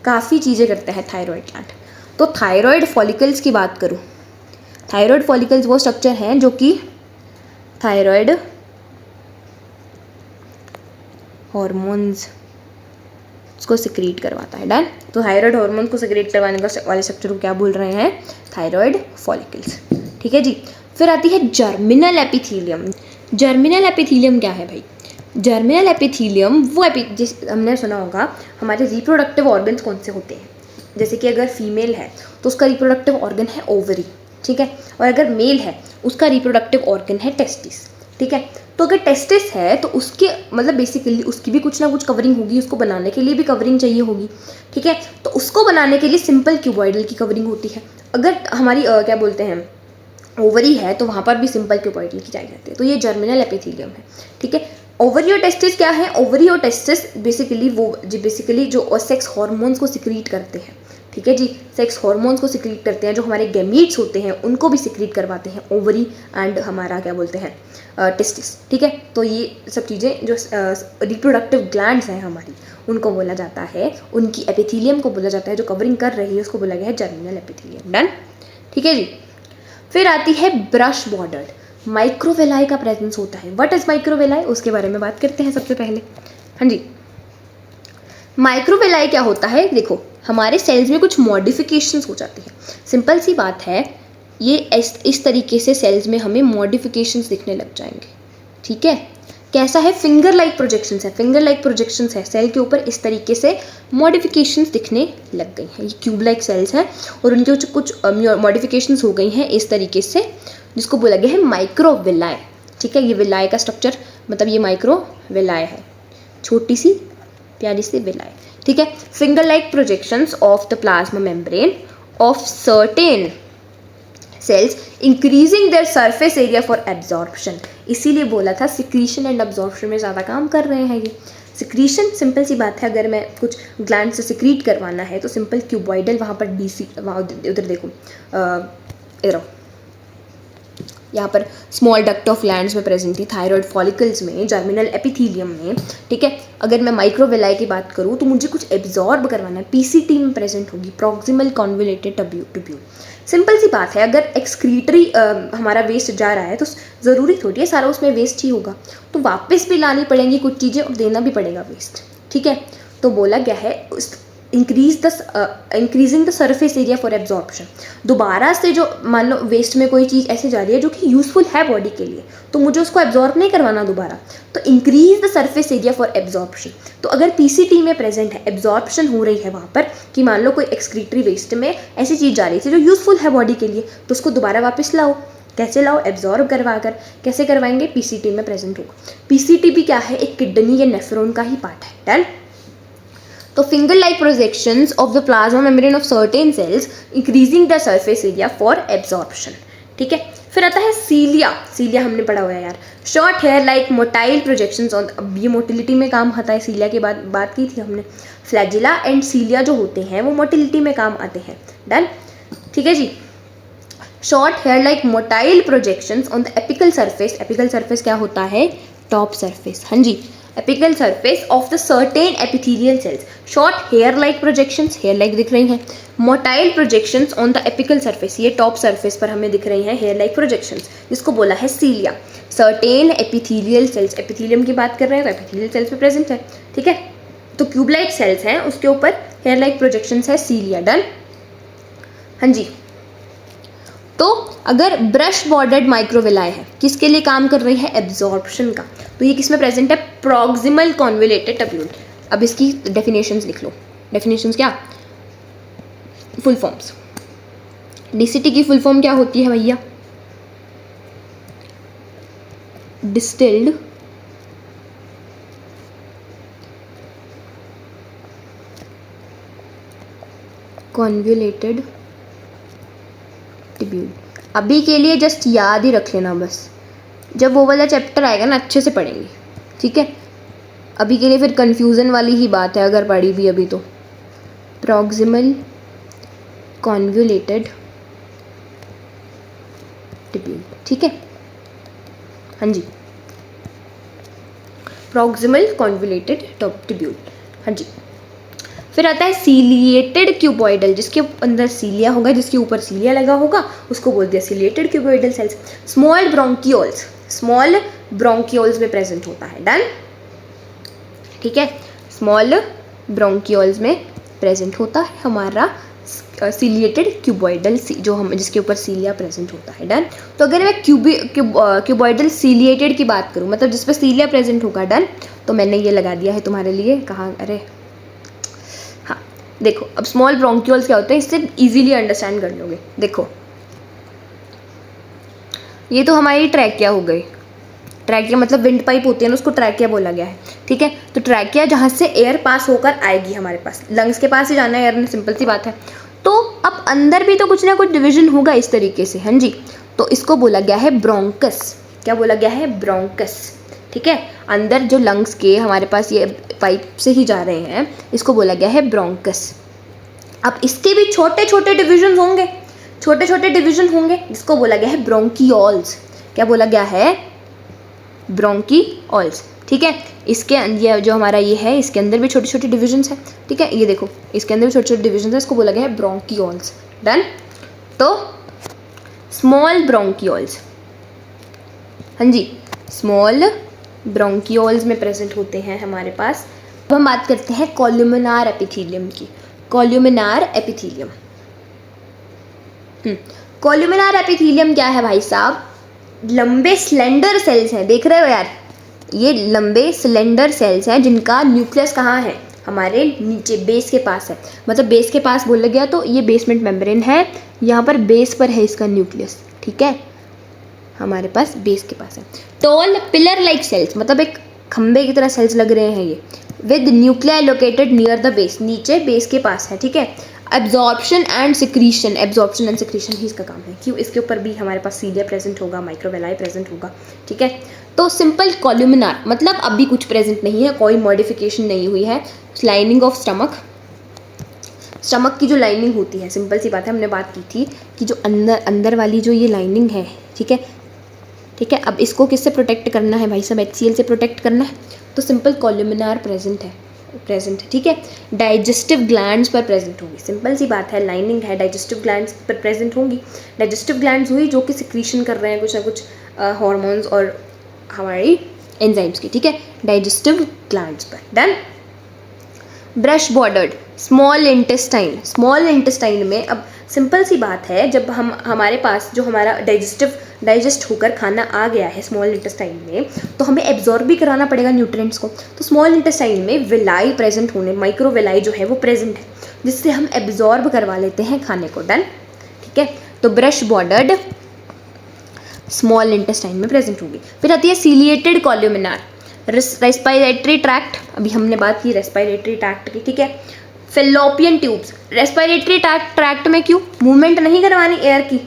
काफ़ी चीज़ें करते हैं थायराइड ग्लैंड। तो थायराइड फॉलिकल्स की बात करूँ, थायराइड फॉलिकल्स वो स्ट्रक्चर हैं जो कि थायराइड हॉर्मोन्स को सिक्रीट करवाता है। डन। तो थायराइड हार्मोन को सिक्रीट करवाने का वाले स्ट्रक्चर को क्या बोल रहे हैं? Thyroid follicles. ठीक है जी। फिर आती है जर्मिनल एपिथीलियम। जर्मिनल एपिथीलियम क्या है भाई? जर्मिनल एपिथीलियम वो जिस हमने सुना होगा हमारे रिप्रोडक्टिव ऑर्गन्स कौन से होते हैं। जैसे कि अगर फीमेल है तो उसका रिप्रोडक्टिव ऑर्गन है ओवरी, ठीक है, और अगर मेल है उसका रिप्रोडक्टिव ऑर्गन है टेस्टिस। ठीक है, तो अगर टेस्टिस है तो उसके मतलब बेसिकली उसकी भी कुछ ना कुछ कवरिंग होगी, उसको बनाने के लिए भी कवरिंग चाहिए होगी। ठीक है, तो उसको बनाने के लिए सिंपल क्यूबॉइडल की कवरिंग होती है। अगर हमारी क्या बोलते हैं ओवरी है तो वहाँ पर भी सिंपल क्यूबॉइडल की चाहिए जाती है। तो ये जर्मिनल एपिथीलियम है। ठीक है, ओवरी और टेस्टिस क्या है? ओवरी और टेस्टिस बेसिकली जो सेक्स हार्मोन्स को सिक्रीट करते हैं। ठीक है जी, सेक्स हार्मोन्स को सिक्रीट करते हैं, जो हमारे गैमीट्स होते हैं उनको भी सिक्रीट करवाते हैं ओवरी एंड हमारा क्या बोलते हैं टेस्टिस। ठीक है, तो ये सब चीज़ें जो रिप्रोडक्टिव ग्लैंड्स हैं हमारी उनको बोला जाता है, उनकी एपिथीलियम को बोला जाता है, जो कवरिंग कर रही है उसको बोला गया है जर्मिनल एपिथीलियम। डन। ठीक है जी। फिर आती है ब्रश बॉर्डर्ड। माइक्रोवेलाई का प्रेजेंस होता है। What is microvilli? उसके बारे में बात करते हैं सबसे पहले। हाँ जी, माइक्रोवेलाई क्या होता है? देखो, हमारे सेल्स में कुछ मॉडिफिकेशंस हो जाती हैं। सिंपल सी बात है, ये इस तरीके से सेल्स में हमें मॉडिफिकेशंस दिखने लग जाएंगे। ठीक है, कैसा है? फिंगर लाइक प्रोजेक्शंस है। फिंगर लाइक प्रोजेक्शंस है, सेल के ऊपर इस तरीके से मॉडिफिकेशंस दिखने लग गई हैं। ये क्यूब लाइक सेल्स हैं और उनके कुछ मॉडिफिकेशंस हो गई हैं इस तरीके से, जिसको बोला गया है माइक्रोविलाई। ठीक है, ये विलाई का स्ट्रक्चर मतलब ये माइक्रोविलाई है, छोटी सी प्यारी सी विलाई। ठीक है, finger like projections of the plasma membrane of certain cells increasing their surface area for absorption. इसीलिए बोला था सिक्रीशन एंड एब्जॉर्प्शन में ज़्यादा काम कर रहे हैं ये। सिक्रीशन सिंपल सी बात है, अगर मैं कुछ ग्लैंड से सिक्रीट करवाना है तो सिंपल क्यूबॉइडल वहाँ पर डीसी, वहाँ उधर देखो इधर यहाँ पर स्मॉल डक्ट ऑफ ग्लैंड्स में प्रेजेंट थी, थायराइड फॉलिकल्स में, जर्मिनल एपिथीलियम में। ठीक है, अगर मैं माइक्रोविलाई की बात करूँ तो मुझे कुछ एब्जॉर्ब करवाना है, पीसीटी में प्रेजेंट होगी, प्रॉक्सिमल कॉन्वोल्यूटेड ट्यूब्यूल। सिंपल सी बात है, अगर एक्सक्रीटरी हमारा वेस्ट जा रहा है तो ज़रूरी थोड़ी है सारा उसमें वेस्ट ही होगा, तो वापस भी लानी पड़ेंगी कुछ चीज़ें और देना भी पड़ेगा वेस्ट। ठीक है, तो बोला गया है increasing the surface area for absorption. दोबारा से जो मान लो वेस्ट में कोई चीज़ ऐसे जा रही है जो कि यूजफुल है बॉडी के लिए, तो मुझे उसको एब्जॉर्ब नहीं करवाना दोबारा, तो increase the surface area for absorption. तो अगर पीसीटी में प्रेजेंट है, एब्जॉर्प्शन हो रही है वहाँ पर कि मान लो कोई एक्सक्रीटरी वेस्ट में ऐसी चीज़ जा रही थी जो यूजफुल है बॉडी के लिए, तो उसको दोबारा वापस लाओ। कैसे लाओ? एब्जॉर्ब करवा कर। कैसे करवाएंगे? पीसीटी में प्रेजेंट होगा। पीसीटी भी क्या है? एक किडनी या नेफ्रॉन का ही पार्ट है। डन। तो finger like projections of the plasma membrane of certain cells increasing the surface area for absorption. ठीक है, फिर आता है सीलिया। सीलिया हमने पढ़ा हुआ है यार, short hair like motile projections on, अब ये मोटिलिटी में काम आता है। सीलिया की बात की थी हमने। फ्लैजिला एंड सीलिया जो होते हैं वो मोटिलिटी में काम आते हैं। डन। ठीक है जी। Short hair like motile projections on the apical surface. Apical surface क्या होता है? Top surface. हाँ जी, apical surface of the certain epithelial cells. Short hair like projections, hair like दिख रही हैं। मोटाइल प्रोजेक्शंस ऑन द एपिकल सरफेस, ये टॉप सरफेस पर हमें दिख रही हैं हेयर लाइक प्रोजेक्शंस, जिसको बोला है सीलिया। सर्टेन एपिथेलियल सेल्स, एपिथेलियम की बात कर रहे हैं तो एपिथेलियल सेल्स पे प्रेजेंट है। ठीक है, तो क्यूब लाइक सेल्स हैं, उसके ऊपर हेयर लाइक प्रोजेक्शंस है, सीलिया। डन। हाँ जी, तो अगर ब्रश बॉर्डर्ड माइक्रोविलाई है, किसके लिए काम कर रही है? एब्जॉर्प्शन का। तो ये किस में प्रेजेंट है? Proximal convoluted tubule. अब इसकी डेफिनेशंस लिख लो। डेफिनेशंस क्या? Full forms. डीसीटी की फुल फॉर्म क्या होती है भैया? Distilled convoluted tubule. अभी के लिए जस्ट याद ही रख लेना बस, जब वो वाला चैप्टर आएगा ना अच्छे से पढ़ेंगे। ठीक है, अभी के लिए फिर कंफ्यूजन वाली ही बात है अगर पढ़ी भी अभी तो। Proximal convoluted tubule. ठीक है, हाँ जी, प्रॉक्सिमल कॉन्वोल्यूटेड ट्यूब्यूल। हाँ जी। फिर आता है सीलिएटेड क्यूबॉइडल, जिसके अंदर सीलिया होगा, जिसके ऊपर सीलिया लगा होगा, उसको बोल दिया ciliated cuboidal cells. Small bronchioles, small bronchioles में प्रेजेंट होता है। डन, ठीक है, स्मॉल ब्रोंकियोल्स में प्रेजेंट होता है हमारा सीलिएटेड क्यूबॉइडल, जो हम जिसके ऊपर सीलिया प्रेजेंट होता है। डन, तो अगर मैं क्यूबॉइडल सीलिएटेड की बात करूँ, मतलब जिस पर सीलिया प्रेजेंट होगा, डन, तो मैंने ये लगा दिया है तुम्हारे लिए, कहाँ, अरे हाँ देखो, अब स्मॉल ब्रोंकियोल्स क्या होते हैं, इससे इजीली अंडरस्टैंड कर लोगे। देखो ये तो हमारी ट्रैकिया हो गई, ट्रैकिया मतलब विंड पाइप होती है ना, उसको ट्रैकिया बोला गया है, ठीक है। तो ट्रैकिया जहाँ से एयर पास होकर आएगी हमारे पास, लंग्स के पास ही जाना है एयर ने, सिंपल सी बात है। तो अब अंदर भी तो कुछ ना कुछ डिवीजन होगा इस तरीके से, हाँ जी, तो इसको बोला गया है ब्रोंकस। क्या बोला गया है? ब्रोंकस, ठीक है। अंदर जो लंग्स के हमारे पास ये पाइप से ही जा रहे हैं, इसको बोला गया है ब्रोंकस। अब इसके भी छोटे छोटे डिविजन होंगे, छोटे छोटे डिवीजन होंगे, जिसको बोला गया है ब्रोंकियोल्स। क्या बोला गया है? ब्रोंकियोल्स, ठीक है। इसके ये जो हमारा ये है, इसके अंदर भी छोटे छोटे डिविजन्स हैं, ठीक है। ये देखो, इसके अंदर भी छोटे छोटे डिविजन्स हैं, इसको बोला गया है ब्रोंकियोल्स। डन, तो स्मॉल ब्रोंकियोल्स, हाँ जी, स्मॉल ब्रोंकियोल्स में प्रेजेंट होते हैं हमारे पास। अब हम बात करते हैं कोल्यूमिनार एपिथेलियम की। कोल्यूमिनार एपिथेलियम, कोल्यूमिनार एपिथेलियम क्या है भाई साहब? लंबे स्लेंडर सेल्स हैं, देख रहे हो यार, ये लंबे सिलेंडर सेल्स हैं जिनका न्यूक्लियस कहाँ है? हमारे नीचे बेस के पास है। मतलब बेस के पास बोला गया तो ये बेसमेंट मेम्ब्रेन है, यहाँ पर बेस पर है इसका न्यूक्लियस, ठीक है, हमारे पास बेस के पास है। टॉल पिलर लाइक सेल्स, मतलब एक खंबे की तरह सेल्स लग रहे हैं ये, with nuclei located near the base, नीचे बेस के पास है, ठीक है। Absorption and secretion, absorption and secretion ही इसका काम है, क्यों? इसके ऊपर भी हमारे पास सीलिया प्रेजेंट होगा, माइक्रोवेलाई प्रेजेंट होगा, ठीक है। तो सिंपल कोल्यूमिनार मतलब अभी कुछ प्रेजेंट नहीं है, कोई मॉडिफिकेशन नहीं हुई है। लाइनिंग ऑफ स्टमक, स्टमक की जो लाइनिंग होती है, सिंपल सी बात है, हमने बात की थी कि जो अंदर वाली जो ये लाइनिंग है, ठीक है, ठीक है। अब इसको किससे प्रोटेक्ट करना है भाई साहब? HCl से प्रोटेक्ट करना है, तो सिंपल कोल्यूमिनार प्रेजेंट है, ठीक है। डाइजेस्टिव ग्लैंड्स पर प्रेजेंट होगी, सिंपल सी बात है, लाइनिंग है, डाइजेस्टिव ग्लैंड्स पर प्रेजेंट होंगी। डाइजेस्टिव ग्लैंड्स हुई जो कि सिक्रीशन कर रहे हैं कुछ ना कुछ हार्मोन्स और हमारी एंजाइम्स की, ठीक है, डाइजेस्टिव ग्लैंड्स पर। Done, brush bordered small intestine, small intestine में अब सिंपल सी बात है, जब हमारे पास जो हमारा डाइजेस्ट होकर खाना आ गया है स्मॉल इंटेस्टाइन में, तो हमें एब्जॉर्ब भी कराना पड़ेगा न्यूट्रिएंट्स को। तो स्मॉल इंटेस्टाइन में विलाई प्रेजेंट होने, माइक्रोविलाई जो है वो प्रेजेंट है, जिससे हम एब्जॉर्ब करवा लेते हैं खाने को। डन, ठीक है। तो ब्रश बॉर्डर्ड स्मॉल इंटेस्टाइन में प्रेजेंट होगी। फिर आती है सीलिएटेड कोल्यूमिनार, रेस्पिरेटरी ट्रैक्ट, अभी हमने बात की रेस्पिरेटरी ट्रैक्ट की, ठीक है। फेलोपियन ट्यूब्स, रेस्पिरेटरी ट्रैक्ट में क्यों? मूवमेंट नहीं करवानी एयर की,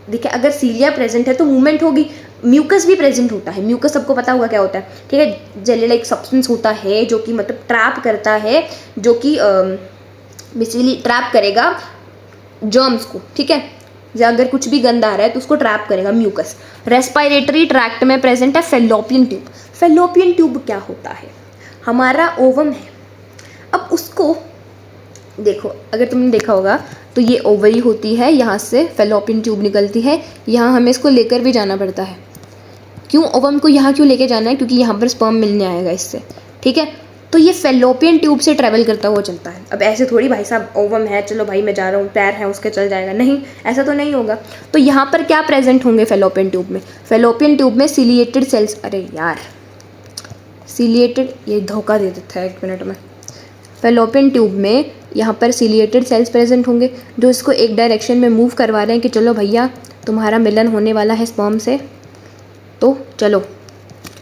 देखिए अगर सीलिया प्रेजेंट है तो मूवमेंट होगी। म्यूकस भी प्रेजेंट होता है, म्यूकस सबको पता होगा क्या होता है, ठीक है, जेली लाइक सब्सटेंस होता है जो कि मतलब ट्रैप करता है, जो कि बेसिकली ट्रैप करेगा जर्म्स को, ठीक है, या अगर कुछ भी गंद आ रहा है तो उसको ट्रैप करेगा म्यूकस। रेस्पिरेटरी ट्रैक्ट में प्रेजेंट है फेलोपियन ट्यूब। फेलोपियन ट्यूब क्या होता है? हमारा ओवम है। अब उसको देखो, अगर तुमने देखा होगा तो ये ओवरी होती है, यहाँ से फेलोपियन ट्यूब निकलती है, यहाँ हमें इसको लेकर भी जाना पड़ता है। क्यों ओवम को यहाँ क्यों लेके जाना है? क्योंकि यहाँ पर स्पर्म मिलने आएगा इससे, ठीक है। तो ये फेलोपियन ट्यूब से ट्रैवल करता हुआ चलता है। अब ऐसे थोड़ी भाई साहब ओवम है, चलो भाई मैं जा रहा हूँ, पैर है उसके चल जाएगा, नहीं, ऐसा तो नहीं होगा। तो यहाँ पर क्या प्रेजेंट होंगे फेलोपियन ट्यूब में? फेलोपियन ट्यूब में सीलिएटेड सेल्स, अरे यार सीलिएटेड, ये धोखा दे देता है, एक मिनट में। फेलोपियन ट्यूब में यहाँ पर सीलिएटेड सेल्स प्रेजेंट होंगे, जो इसको एक डायरेक्शन में मूव करवा रहे हैं कि चलो भैया तुम्हारा मिलन होने वाला है स्पर्म से, तो चलो,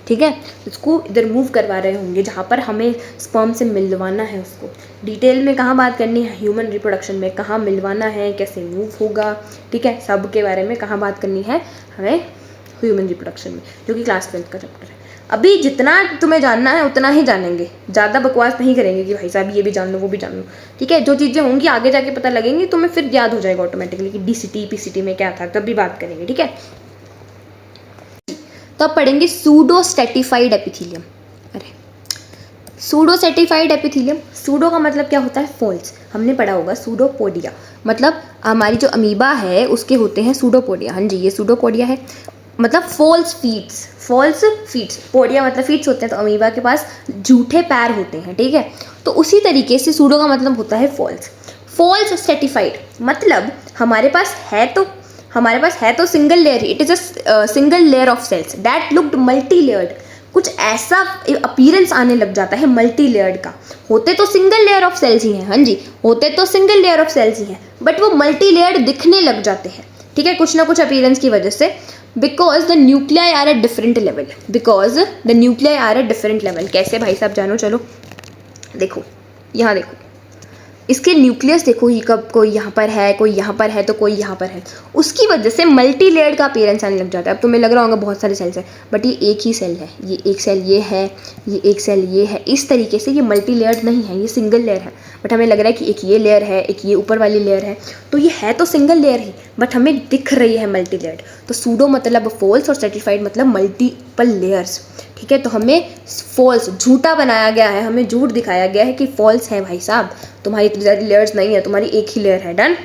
ठीक है, इसको इधर मूव करवा रहे होंगे जहाँ पर हमें स्पर्म से मिलवाना है उसको। डिटेल में कहाँ बात करनी है? ह्यूमन रिप्रोडक्शन में कहाँ मिलवाना है, कैसे मूव होगा, ठीक है, सब के बारे में कहाँ बात करनी है हमें? ह्यूमन रिप्रोडक्शन में, जो कि क्लास 12 का चैप्टर है। अभी जितना तुम्हें जानना है उतना ही जानेंगे, ज़्यादा बकवास नहीं करेंगे कि भाई साहब ये भी जान लो वो भी जान लो, ठीक है। जो चीज़ें होंगी आगे जाके पता लगेंगी, तुम्हें फिर याद हो जाएगा ऑटोमेटिकली कि DCT PCT में क्या था, तब भी बात करेंगे, ठीक है। तो अब पढ़ेंगे सूडो स्ट्रेटिफाइड एपिथेलियम। अरे सूडो सेटिफाइड एपिथेलियम, सूडो का मतलब क्या होता है? फॉल्स। हमने पढ़ा होगा सूडोपोडिया, मतलब हमारी जो अमीबा है उसके होते हैं सूडोपोडिया। हाँ जी, ये सूडोपोडिया है, मतलब फॉल्स फीट्स, पोडिया मतलब फीट्स होते हैं, तो अमीबा के पास झूठे पैर होते हैं, ठीक है। तो उसी तरीके से सूडो का मतलब होता है फॉल्स सेटिफाइड, मतलब हमारे पास है तो सिंगल लेयर ही, it is a single layer of cells that looked multi layered. कुछ ऐसा अपीयरेंस आने लग जाता है मल्टी लेयर्ड का। होते तो सिंगल लेयर ऑफ सेल्स ही हैं, हाँ जी, होते तो सिंगल लेयर ऑफ सेल्स ही हैं, बट वो मल्टी लेयर्ड दिखने लग जाते हैं, ठीक है, कुछ ना कुछ अपीयरेंस की वजह से। Because the nuclei are at different level, कैसे भाई साहब जानो, चलो देखो, यहाँ देखो, इसके न्यूक्लियस देखो ही, कब कोई यहाँ पर है, कोई यहाँ पर है, तो कोई यहाँ पर है, उसकी वजह से मल्टी लेयर्ड का अपीयरेंस आने लग जाता है। अब तुम्हें लग रहा होगा बहुत सारे सेल्स हैं, बट ये एक ही सेल है, ये एक सेल ये है, ये एक सेल ये है, इस तरीके से ये मल्टी लेयर्ड नहीं है, ये सिंगल लेयर है। बट हमें लग रहा है कि एक ये लेयर है, एक ये ऊपर वाली लेयर है, तो ये है तो सिंगल लेयर ही, बट हमें दिख रही है मल्टी लेयर्ड। तो सूडो मतलब फॉल्स और सर्टिफाइड मतलब मल्टीपल लेयर्स, ठीक है। तो हमें फॉल्स, झूठा बनाया गया है, हमें झूठ दिखाया गया है कि फॉल्स है भाई साहब, तुम्हारी इतनी सारी लेयर्स नहीं है, तुम्हारी एक ही लेयर है। डन।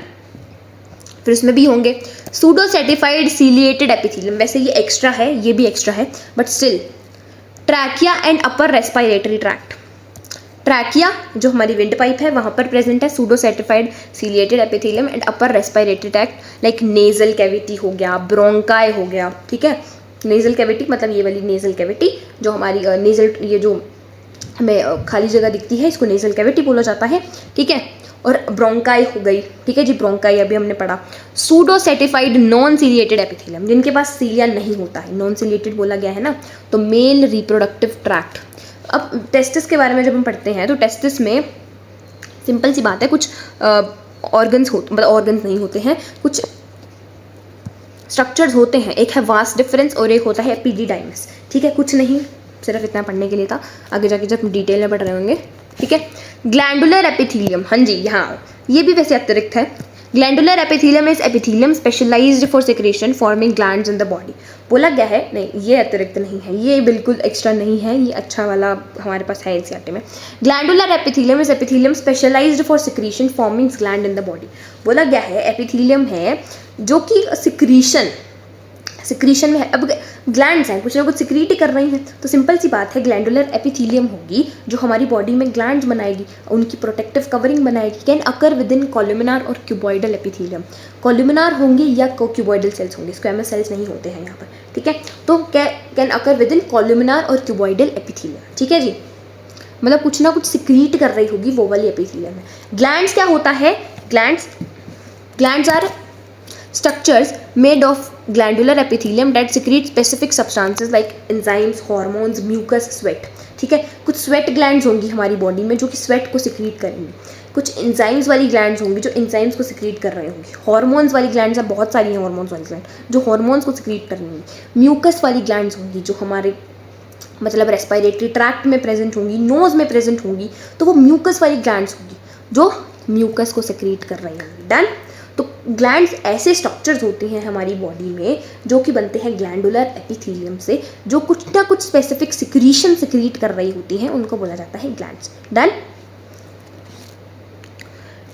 फिर उसमें भी होंगे सूडो सेटिफाइड सीलिएटेड एपिथेलियम, वैसे ये एक्स्ट्रा है, ये भी एक्स्ट्रा है, but still trachea and upper respiratory tract. Trachea जो हमारी विंड पाइप है वहाँ पर प्रेजेंट है pseudo stratified ciliated epithelium and upper respiratory tract, like nasal cavity हो गया, ब्रोंकाई हो गया, ठीक है। नेजल कैविटी मतलब ये वाली नेजल कैविटी जो हमारी नेजल, ये जो हमें खाली जगह दिखती है, इसको नेजल कैविटी बोला जाता है, ठीक है। और ब्रोंकाई हो गई, ठीक है जी, ब्रोंकाई अभी हमने पढ़ा। Pseudo certified non ciliated epithelium, जिनके पास सीलिया नहीं होता है, नॉन सीलिएटेड बोला गया है ना, तो मेल रिप्रोडक्टिव ट्रैक्ट। अब टेस्टिस के बारे में जब हम पढ़ते हैं तो टेस्टिस में सिंपल सी बात है, कुछ ऑर्गन्स मतलब ऑर्गन्स नहीं होते हैं, कुछ स्ट्रक्चर्स होते हैं, एक है वास डिफरेंस और एक होता है एपिडिडाइमिस, ठीक है। कुछ नहीं, सिर्फ इतना पढ़ने के लिए था, आगे जाके जब डिटेल में पढ़ रहे होंगे, ठीक है। ग्लैंडुलर एपिथेलियम, हाँ जी, यहाँ ये भी वैसे अतिरिक्त है। Glandular epithelium is epithelium specialised for secretion forming glands in the body. बोला गया है, नहीं ये अतिरिक्त नहीं है, ये बिल्कुल एक्स्ट्रा नहीं है, ये अच्छा वाला हमारे पास है एनसीईआरटी में। Glandular epithelium is epithelium specialised for secretion forming gland in the body. बोला गया है एपिथेलियम है जो कि सिक्रीशन में है। अब ग्लैंड्स हैं, कुछ ना कुछ सिक्रीट ही कर रही हैं, तो सिंपल सी बात है ग्लैंडुलर एपिथेलियम होगी जो हमारी बॉडी में ग्लैंड्स बनाएगी, उनकी प्रोटेक्टिव कवरिंग बनाएगी। कैन अकर विद इन कॉलुमिनार और क्यूबॉइडल एपिथेलियम, कॉलुमिनार होंगे या क्यूबॉइडल सेल्स होंगे, स्क्वैमस सेल्स नहीं होते हैं यहाँ पर, ठीक है। तो कैन अकर विद इन कॉलुमिनार और क्यूबॉइडल एपिथेलियम, ठीक है जी, मतलब कुछ ना कुछ सिक्रीट कर रही होगी वो वाली एपिथेलियम है। ग्लैंड्स क्या होता है? Glands are structures made of glandular epithelium that secrete specific substances like enzymes, hormones, mucus, sweat, ठीक है। कुछ स्वेट ग्लैंड्स होंगी हमारी बॉडी में जो कि स्वेट को सिक्रीट करेंगी, कुछ एंजाइम्स वाली ग्लैंड्स होंगी जो एंजाइम्स को सिक्रीट कर रही होंगी, हार्मोन्स वाली ग्लैंड्स अब बहुत सारी हैं, हार्मोन्स वाली ग्लैंड जो हार्मोन्स को सिक्रीट कर रही होंगी, म्यूकस वाली ग्लैंड्स होंगी जो हमारे मतलब रेस्पिरेटरी ट्रैक्ट में प्रेजेंट होंगी, नोज में प्रेजेंट होंगी, तो वो म्यूकस वाली ग्लैंड्स होंगी जो म्यूकस को सिक्रीट कर रही होंगी। डन। तो ग्लैंड्स ऐसे स्ट्रक्चर्स होते हैं हमारी बॉडी में जो कि बनते हैं ग्लैंडुलर एपिथेलियम से, जो कुछ ना कुछ स्पेसिफिक सिक्रीशन सिक्रीट कर रही होती हैं, उनको बोला जाता है glands. Done.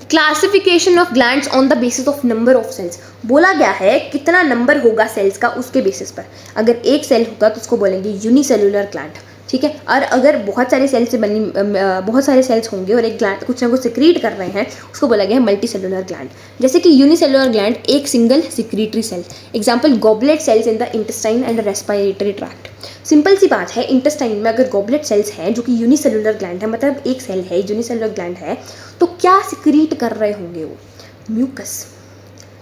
Classification of glands on the basis of number of cells. बोला गया है कितना नंबर होगा सेल्स का उसके बेसिस पर, अगर एक सेल होगा तो उसको बोलेंगे यूनिसेलुलर ग्लैंड, ठीक है। और अगर बहुत सारे सेल से बनी बहुत सारे सेल्स होंगे और एक ग्लैंड कुछ ना कुछ सिक्रीट कर रहे हैं, उसको बोला गया है मल्टी सेलुलर ग्लैंड। जैसे कि यूनिसेलुलर ग्लैंड एक single secretory cell, example goblet cells in the intestine and respiratory tract. Simple सी बात है, इंटेस्टाइन में अगर गॉबलेट सेल्स हैं जो कि यूनिसेलुलर ग्लैंड है, मतलब एक सेल है यूनिसेलुलर ग्लैंड है, तो क्या सिक्रीट कर रहे होंगे वो? म्यूकस,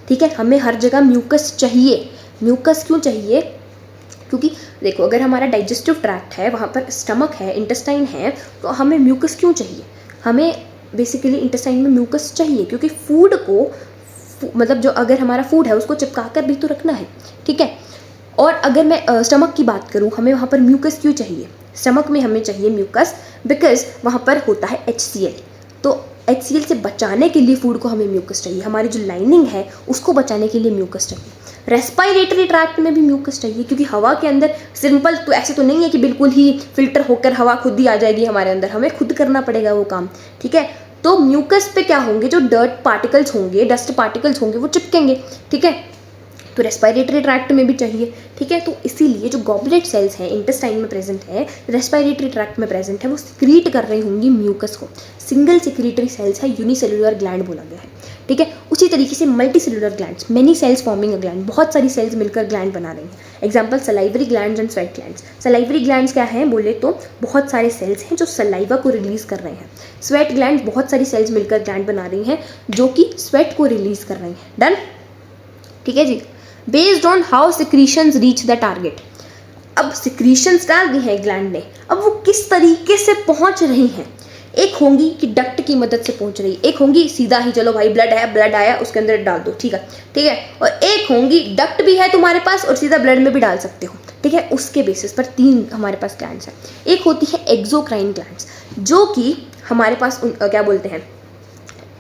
ठीक है। हमें हर जगह म्यूकस चाहिए। म्यूकस क्यों चाहिए? क्योंकि देखो अगर हमारा डाइजेस्टिव ट्रैक्ट है, वहाँ पर स्टमक है, इंटेस्टाइन है, तो हमें म्यूकस क्यों चाहिए? हमें बेसिकली इंटेस्टाइन में म्यूकस चाहिए क्योंकि फूड को मतलब जो अगर हमारा फूड है उसको चिपका कर भी तो रखना है, ठीक है। और अगर मैं स्टमक की बात करूँ, हमें वहाँ पर म्यूकस क्यों चाहिए? स्टमक में हमें चाहिए म्यूकस बिकॉज वहाँ पर होता है HCl, तो HCl से बचाने के लिए फूड को हमें म्यूकस चाहिए, हमारी जो लाइनिंग है उसको बचाने के लिए म्यूकस चाहिए। रेस्पिरेटरी ट्रैक्ट में भी म्यूकस चाहिए, क्योंकि हवा के अंदर सिंपल तो ऐसे तो नहीं है कि बिल्कुल ही फिल्टर होकर हवा खुद ही आ जाएगी हमारे अंदर, हमें खुद करना पड़ेगा वो काम, ठीक है। तो म्यूकस पे क्या होंगे, जो डर्ट पार्टिकल्स होंगे, डस्ट पार्टिकल्स होंगे, वो चिपकेंगे, ठीक है। तो रेस्पिरेटरी ट्रैक्ट में भी चाहिए, ठीक है। तो इसीलिए जो गॉबलेट सेल्स हैं इंटेस्टाइन में प्रेजेंट है, रेस्पिरेटरी ट्रैक्ट में प्रेजेंट है, वो सिक्रीट कर रही होंगी म्यूकस को। सिंगल सिक्रीटरी सेल्स है, यूनिसेलुलर ग्लैंड बोला गया है, ठीक है। उसी तरीके से multi cellular glands, many cells forming a gland, बहुत सारी सेल्स मिलकर ग्लैंड बना रही हैं। Example salivary glands and sweat glands. Salivary glands क्या हैं बोले तो बहुत सारे सेल्स हैं जो सलाइवा को रिलीज कर रहे हैं। स्वेट ग्लैंड बहुत सारी सेल्स मिलकर ग्लैंड बना रही हैं जो कि स्वेट को रिलीज कर रही हैं। डन, ठीक है जी। Based on how secretions reach the target, अब सिक्रीशंस डाल दी हैं ग्लैंड ने, अब वो किस तरीके से पहुंच रही हैं। एक होंगी कि डक्ट की मदद से पहुंच रही, एक होंगी सीधा ही चलो भाई ब्लड है, ब्लड आया उसके अंदर डाल दो, ठीक है, ठीक है। और एक होंगी डक्ट भी है तुम्हारे पास और सीधा ब्लड में भी डाल सकते हो, ठीक है। उसके बेसिस पर 3 हमारे पास ग्लैंड्स हैं। एक होती है एक्सोक्राइन ग्लैंड्स, जो कि हमारे पास क्या बोलते हैं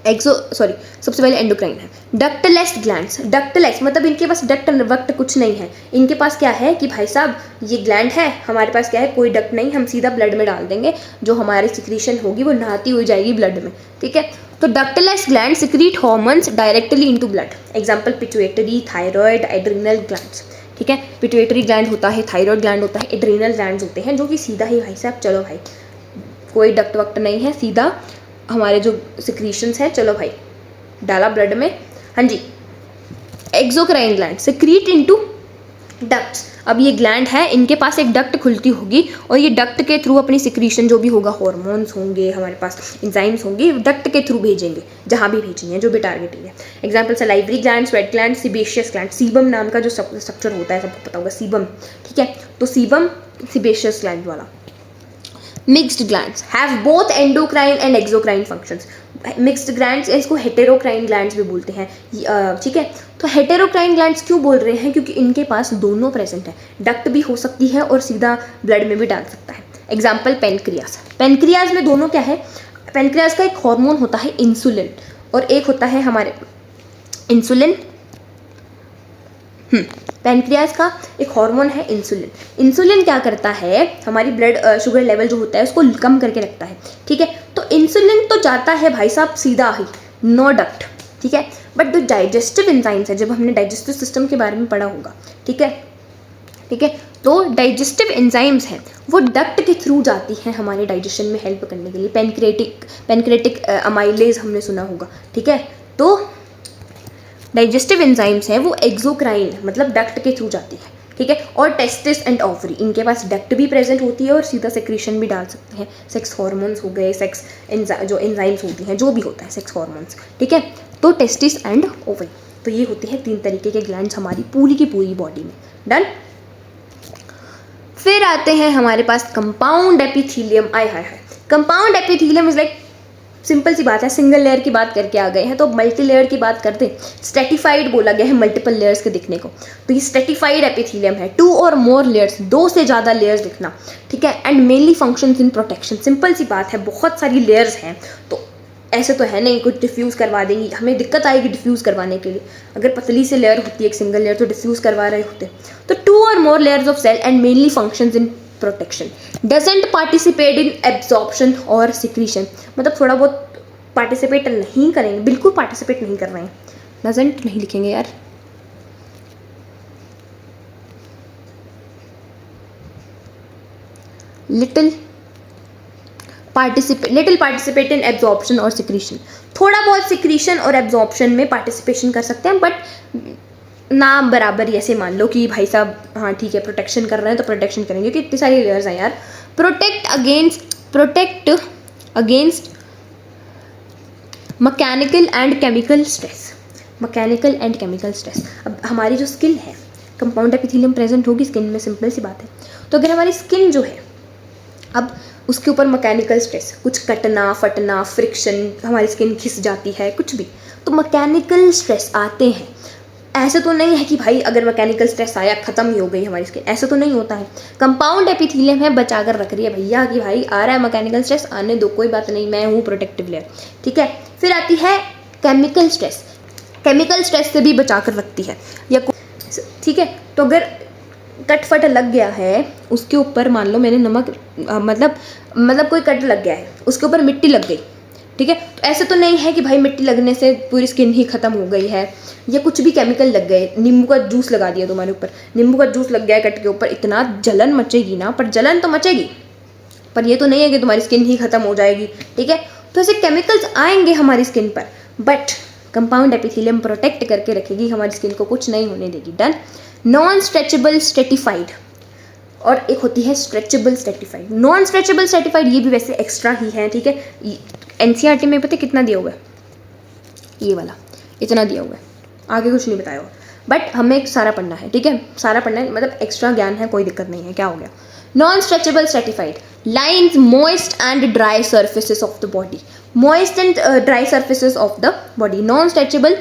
सबसे पहले एंडोक्राइन है। डक्टलेस ग्लैंड्स, डक्टलेस मतलब इनके पास डक्ट वक्त कुछ नहीं है, इनके पास क्या है कि भाई साहब ये ग्लैंड है, हमारे पास क्या है कोई डक्ट नहीं, हम सीधा ब्लड में डाल देंगे, जो हमारी सिक्रीशन होगी वो नहाती हुई जाएगी ब्लड में, ठीक है। तो ductless gland secrete hormones directly into blood. Example pituitary, thyroid, adrenal glands, ठीक है। पिट्यूटरी ग्लैंड होता है, थायराइड ग्लैंड होता है, एड्रिनल ग्लैंड्स होते हैं, जो कि सीधा ही भाई साहब चलो भाई कोई डक्ट वक्त नहीं है, सीधा हमारे जो सिक्रीशंस हैं चलो भाई डाला ब्लड में, हाँ जी। Exocrine gland secrete into ducts. अब ये ग्लैंड है, इनके पास एक डक्ट खुलती होगी और ये डक्ट के थ्रू अपनी सिक्रीशन जो भी होगा, हार्मोन्स होंगे हमारे पास, एंजाइम्स होंगे, डक्ट के थ्रू भेजेंगे जहाँ भी भेजेंगे, जो भी टारगेट है। Example salivary gland, sweat gland, sebaceous gland. Sebum नाम का जो स्ट्रक्चर होता है सबको पता होगा, सीबम, ठीक है। तो सीबम सीबेशियस ग्लैंड वाला। Mixed glands have both endocrine and exocrine functions. Mixed glands इसको हेटेरोक्राइन ग्लैंड्स भी बोलते हैं, ठीक है। तो हेटेरोक्राइन ग्लैंड्स क्यों बोल रहे हैं, क्योंकि इनके पास दोनों प्रेजेंट है, डक्ट भी हो सकती है और सीधा ब्लड में भी डाल सकता है। Example pancreas. पेनक्रियास में दोनों क्या है, पेनक्रियास का एक हार्मोन होता है इंसुलिन और एक होता है हमारे इंसुलिन, पेनक्रियास का एक हार्मोन है इंसुलिन। इंसुलिन क्या करता है, हमारी ब्लड शुगर लेवल जो होता है उसको कम करके रखता है, ठीक है। तो इंसुलिन तो जाता है भाई साहब सीधा ही, नो डक्ट, ठीक है। बट जो डाइजेस्टिव एंजाइम्स है, जब हमने डाइजेस्टिव सिस्टम के बारे में पढ़ा होगा, ठीक है, ठीक है। तो डाइजेस्टिव एंजाइम्स हैं वो डक्ट के थ्रू जाती हैं हमारे डाइजेशन में हेल्प करने के लिए। पेनक्रेटिक अमाइलेज हमने सुना होगा, ठीक है। तो डाइजेस्टिव एंजाइम्स हैं वो एक्सोक्राइन मतलब डक्ट के थ्रू जाती है, ठीक है। और टेस्टिस एंड ओवरी, इनके पास डक्ट भी प्रेजेंट होती है और सीधा सेक्रीशन भी डाल सकते हैं। सेक्स हार्मोन्स हो गए, सेक्स जो एंजाइम्स होती हैं, जो भी होता है सेक्स हार्मोन्स, ठीक है। तो टेस्टिस एंड ओवरी, तो ये होते हैं 3 तरीके के ग्लैंड्स हमारी पूरी की पूरी बॉडी में। डन। फिर आते हैं हमारे पास कंपाउंड एपिथेलियम। आय हाय हाय, compound epithelium is like simple सी बात है, सिंगल लेयर की बात करके आ गए हैं तो मल्टी लेयर की बात करते हैं। स्ट्रेटिफाइड बोला गया है मल्टीपल लेयर्स के दिखने को, तो ये स्ट्रेटिफाइड एपिथेलियम है। 2 और मोर लेयर्स, 2 से ज़्यादा लेयर्स दिखना, ठीक है। And mainly functions in protection. Simple सी बात है, बहुत सारी लेयर्स हैं तो ऐसे तो है नहीं कुछ डिफ्यूज़ करवा देंगी, हमें दिक्कत आएगी डिफ्यूज़ करवाने के लिए। अगर पतली से लेयर होती है एक सिंगल लेयर तो डिफ्यूज़ करवा रहे होते। तो 2 और more layers of cell and mainly functions in protection. Doesn't participate in absorption और सिक्रीशन, मतलब थोड़ा बहुत पार्टिसिपेट नहीं करेंगे, बिल्कुल पार्टिसिपेट नहीं कर रहे हैं। डजंट नहीं लिखेंगे यार, लिटिल पार्टिसिपेट इन एब्जॉर्प्शन और सिक्रीशन। थोड़ा बहुत सिक्रीशन और एब्जॉर्प्शन में पार्टिसिपेशन कर सकते हैं, बट ना बराबर ही ऐसे मान लो कि भाई साहब हाँ ठीक है प्रोटेक्शन कर रहे हैं तो प्रोटेक्शन करेंगे, क्योंकि इतनी सारी लेयर्स हैं यार। Protect against mechanical and chemical stress. अब हमारी जो स्किन है, कंपाउंड एपिथेलियम प्रेजेंट होगी स्किन में, सिंपल सी बात है। तो अगर हमारी स्किन जो है, अब उसके ऊपर मैकेनिकल स्ट्रेस, कुछ कटना फटना, फ्रिक्शन, हमारी स्किन घिस जाती है, कुछ भी, तो मैकेनिकल स्ट्रेस आते हैं। ऐसे तो नहीं है कि भाई अगर मैकेनिकल स्ट्रेस आया खत्म ही हो गई हमारी स्किन, ऐसे तो नहीं होता है। कंपाउंड एपिथेलियम है बचा कर रख रही है भैया कि भाई आ रहा है मैकेनिकल स्ट्रेस, आने दो, कोई बात नहीं, मैं हूँ प्रोटेक्टिव लेयर, ठीक है। फिर आती है केमिकल स्ट्रेस। केमिकल स्ट्रेस से भी बचा कर रखती है, या ठीक है। तो अगर कट फट लग गया है उसके ऊपर, मान लो मैंने नमक मतलब कोई कट लग गया है, उसके ऊपर मिट्टी लग गई, ठीक है। तो ऐसे तो नहीं है कि भाई मिट्टी लगने से पूरी स्किन ही खत्म हो गई है, या कुछ भी केमिकल लग गए, नींबू का जूस लगा दिया तुम्हारे ऊपर, नींबू का जूस लग गया है कट के ऊपर, इतना जलन मचेगी ना, पर जलन तो मचेगी, पर ये तो नहीं है कि तुम्हारी स्किन ही खत्म हो जाएगी, ठीक है। तो ऐसे केमिकल्स आएंगे हमारी स्किन पर, बट कंपाउंड एपिथेलियम प्रोटेक्ट करके रखेगी हमारी स्किन को, कुछ नहीं होने देगी। डन। नॉन स्ट्रेचेबल स्ट्रेटिफाइड, और एक होती है stretchable stratified. Non stretchable stratified ये भी वैसे एक्स्ट्रा ही है, ठीक है। एनसीईआरटी में पता कितना दिया हुआ है, ये वाला इतना दिया हुआ है, आगे कुछ नहीं बताया हुआ, बट हमें सारा पढ़ना है, ठीक है। सारा पढ़ना है, मतलब एक्स्ट्रा ज्ञान है, कोई दिक्कत नहीं है। क्या हो गया? Non stretchable stratified lines moist and dry surfaces of the body, moist and dry surfaces of the body. Non stretchable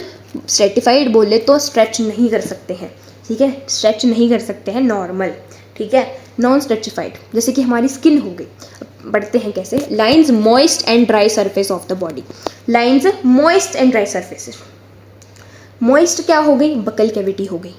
stratified बोले तो स्ट्रेच नहीं कर सकते हैं, ठीक है, स्ट्रेच नहीं कर सकते हैं, नॉर्मल, ठीक है। नॉन स्ट्रेचिफाइड जैसे कि हमारी स्किन हो गई। बढ़ते हैं कैसे? Lines moist and dry surface of the body, lines moist and dry surfaces. Moist क्या हो गई? बकल कैविटी हो गई,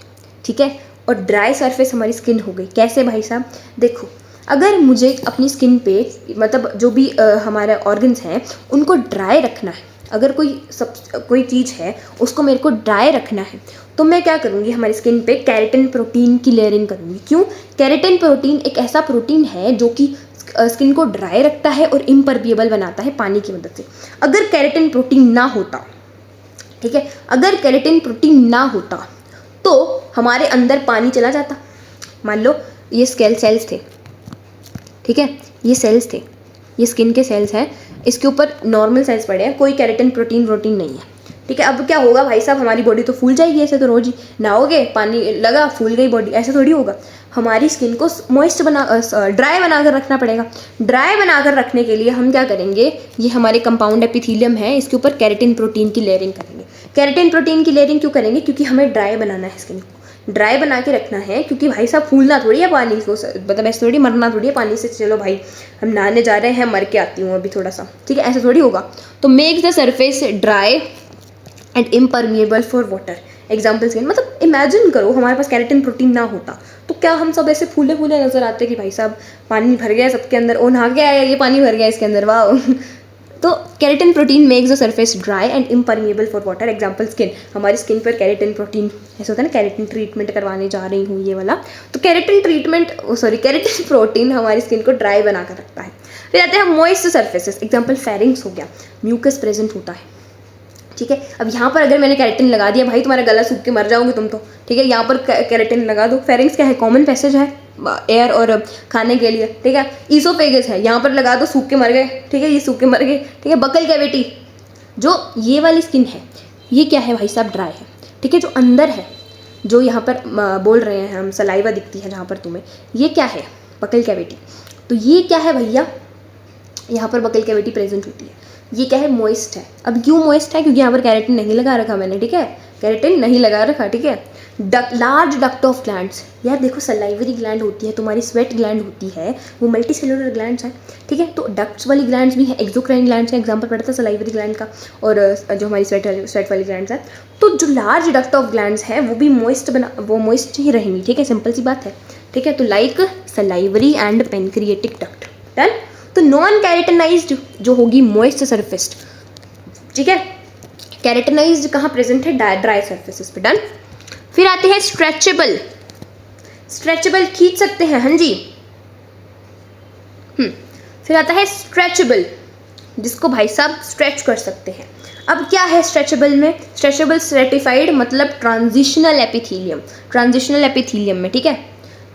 ठीक है। और ड्राई सरफेस हमारी स्किन हो गई। कैसे भाई साहब? देखो, अगर मुझे अपनी स्किन पे मतलब जो भी हमारे ऑर्गन्स हैं उनको ड्राई रखना है, अगर कोई चीज़ है उसको मेरे को ड्राई रखना है, तो मैं क्या करूँगी? हमारी स्किन पे केराटिन प्रोटीन की लेयरिंग करूँगी। क्यों? केराटिन प्रोटीन एक ऐसा प्रोटीन है जो कि स्किन को ड्राई रखता है और इम्परमिएबल बनाता है पानी की मदद से। अगर केराटिन प्रोटीन ना होता, ठीक है, अगर केराटिन प्रोटीन ना होता तो हमारे अंदर पानी चला जाता। मान लो ये सेल्स थे, ठीक है, ये सेल्स थे, ये स्किन के सेल्स हैं, इसके ऊपर नॉर्मल सेल्स पड़े हैं, कोई केराटिन प्रोटीन नहीं है, ठीक है। अब क्या होगा भाई साहब? हमारी बॉडी तो फूल जाएगी, ऐसे तो रोज ही नहाओगे, पानी लगा फूल गई बॉडी, ऐसे थोड़ी होगा। हमारी स्किन को मॉइस्ट ड्राई बनाकर रखना पड़ेगा। ड्राई बनाकर रखने के लिए हम क्या करेंगे? ये हमारे कंपाउंड एपिथेलियम है, इसके ऊपर केराटिन प्रोटीन की लेयरिंग करेंगे। केराटिन प्रोटीन की लेयरिंग क्यों करेंगे? क्योंकि हमें ड्राई बनाना है, स्किन को ड्राई बना के रखना है, क्योंकि भाई साहब फूलना थोड़ी है पानी को, मतलब ऐसे थोड़ी मरना थोड़ी है पानी से, चलो भाई हम नहाने जा रहे हैं, मर के आती हूँ अभी थोड़ा सा, ठीक है, ऐसे थोड़ी होगा। तो make the surface dry and impermeable for water. Example skin, मतलब इमेजिन करो हमारे पास केराटिन प्रोटीन ना होता तो क्या हम सब ऐसे फूले फूले नजर आते कि भाई साहब पानी भर गया सबके अंदर, ओ नहा के आया, ये पानी भर गया इसके अंदर, वाह। तो keratin protein makes the surface dry and impermeable for water. Example skin, हमारी स्किन पर केराटिन प्रोटीन, ऐसा होता है ना, केराटिन ट्रीटमेंट करवाने जा रही हूँ ये वाला, तो केराटिन प्रोटीन हमारी स्किन को ड्राई बना कर रखता है। फिर आते हैं मॉइस्ट सरफेसेस। एग्जाम्पल फेरिंग्स हो गया, म्यूकस प्रेजेंट होता है, ठीक है। अब यहाँ पर अगर मैंने केराटिन लगा दिया, भाई तुम्हारा गला सूख के मर जाओगे तुम तो, ठीक है। यहाँ पर केराटिन लगा दो। फेरिंग्स क्या है? कॉमन पैसेज है एयर और खाने के लिए, ठीक है। ईसोफेगस है, यहाँ पर लगा दो, सूख के मर गए, ठीक है, ये सूख के मर गए, ठीक है। बकल कैविटी, जो ये वाली स्किन है, ये क्या है भाई साहब? ड्राई है, ठीक है। जो अंदर है, जो यहाँ पर बोल रहे हैं हम, सलाइवा दिखती है जहाँ पर तुम्हें, ये क्या है? Buccal cavity. तो ये क्या है भैया? यहाँ पर बकल कैविटी प्रेजेंट होती है। ये क्या है? मॉइस्ट है। अब क्यों मॉइस्ट है? क्योंकि यहाँ पर केराटिन नहीं लगा रखा मैंने, ठीक है, केराटिन नहीं लगा रखा, ठीक है। लार्ज डक्ट ऑफ ग्लैंड्स, यार देखो सलाइवरी ग्लैंड होती है, तुम्हारी स्वेट ग्लैंड होती है, वो मल्टी सेलुलर ग्लैंड्स हैं, ठीक है। तो डक्ट्स वाली ग्लैंड्स भी हैं, एक्सोक्राइन ग्लैंड्स हैं, एग्जांपल पढ़ा था सलाइवरी ग्लैंड का, और जो हमारी स्वेट वाली ग्लैंड्स हैं। तो जो लार्ज डक्ट ऑफ ग्लैंड्स हैं वो भी मॉइस्ट ही रहेंगी, ठीक है, सिंपल सी बात है, ठीक है। तो like salivary and pancreatic duct. Done. तो नॉन कैरेटिनाइज्ड जो होगी मॉइस्ट सरफेस्ड, ठीक है। कैरेटिनाइज्ड कहाँ प्रेजेंट है? ड्राई सरफेसेस पे। डन। फिर आते हैं स्ट्रेचेबल। स्ट्रेचेबल खींच सकते हैं, हाँ जी। फिर आता है स्ट्रेचेबल, जिसको भाई साहब स्ट्रेच कर सकते हैं। अब क्या है स्ट्रेचेबल में? स्ट्रेचेबल स्ट्रेटिफाइड मतलब ट्रांजिशनल एपिथेलियम, ट्रांजिशनल एपिथेलियम में, ठीक है,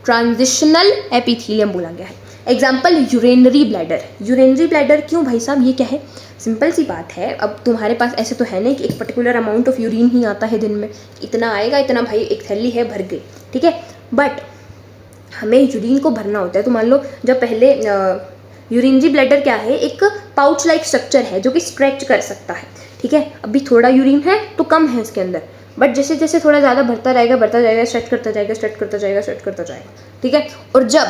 ट्रांजिशनल एपिथेलियम बोला गया है। Example urinary bladder. Urinary bladder क्यों भाई साहब? ये क्या है? सिंपल सी बात है, अब तुम्हारे पास ऐसे तो है नहीं कि एक पर्टिकुलर अमाउंट ऑफ यूरिन ही आता है दिन में, इतना आएगा, इतना भाई एक थैली है भर गई, ठीक है। बट हमें यूरिन को भरना होता है। तो मान लो जब पहले यूरिनरी ब्लैडर क्या है? एक पाउच लाइक स्ट्रक्चर है जो कि स्ट्रेच कर सकता है, ठीक है। अभी थोड़ा यूरिन है तो कम है इसके अंदर, बट जैसे जैसे थोड़ा ज़्यादा भरता जाएगा, स्ट्रेच करता जाएगा, ठीक है। और जब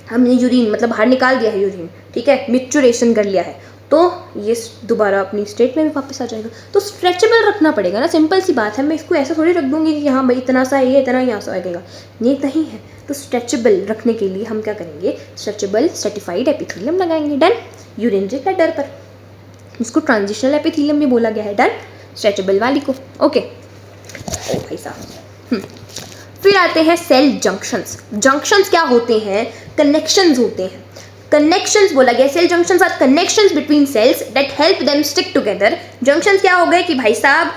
हमने यूरिन मतलब बाहर निकाल दिया है यूरिन, ठीक है, मिक्चुरेशन कर लिया है, तो ये दोबारा अपनी स्टेट में भी वापस आ जाएगा। तो स्ट्रेचेबल रखना पड़ेगा ना, सिंपल सी बात है। मैं इसको ऐसा थोड़ी रख दूंगी कि हाँ भाई इतना सा है ये, इतना यहाँ से आएगा, ये नहीं है। तो स्ट्रेचेबल रखने के लिए हम क्या करेंगे, स्ट्रेचेबल स्ट्रेटिफाइड एपिथेलियम लगाएंगे। डन। यूरिनरी ब्लैडर पर इसको ट्रांजिशनल एपिथेलियम भी बोला गया है। डन, स्ट्रेचेबल वाली को। ओके ओ भाई साहब। फिर आते हैं सेल जंक्शंस। जंक्शंस क्या होते हैं, कनेक्शंस होते हैं। कनेक्शंस बोला गया, cell junctions are connections between cells that help them stick together. Junctions क्या हो गए कि भाई साहब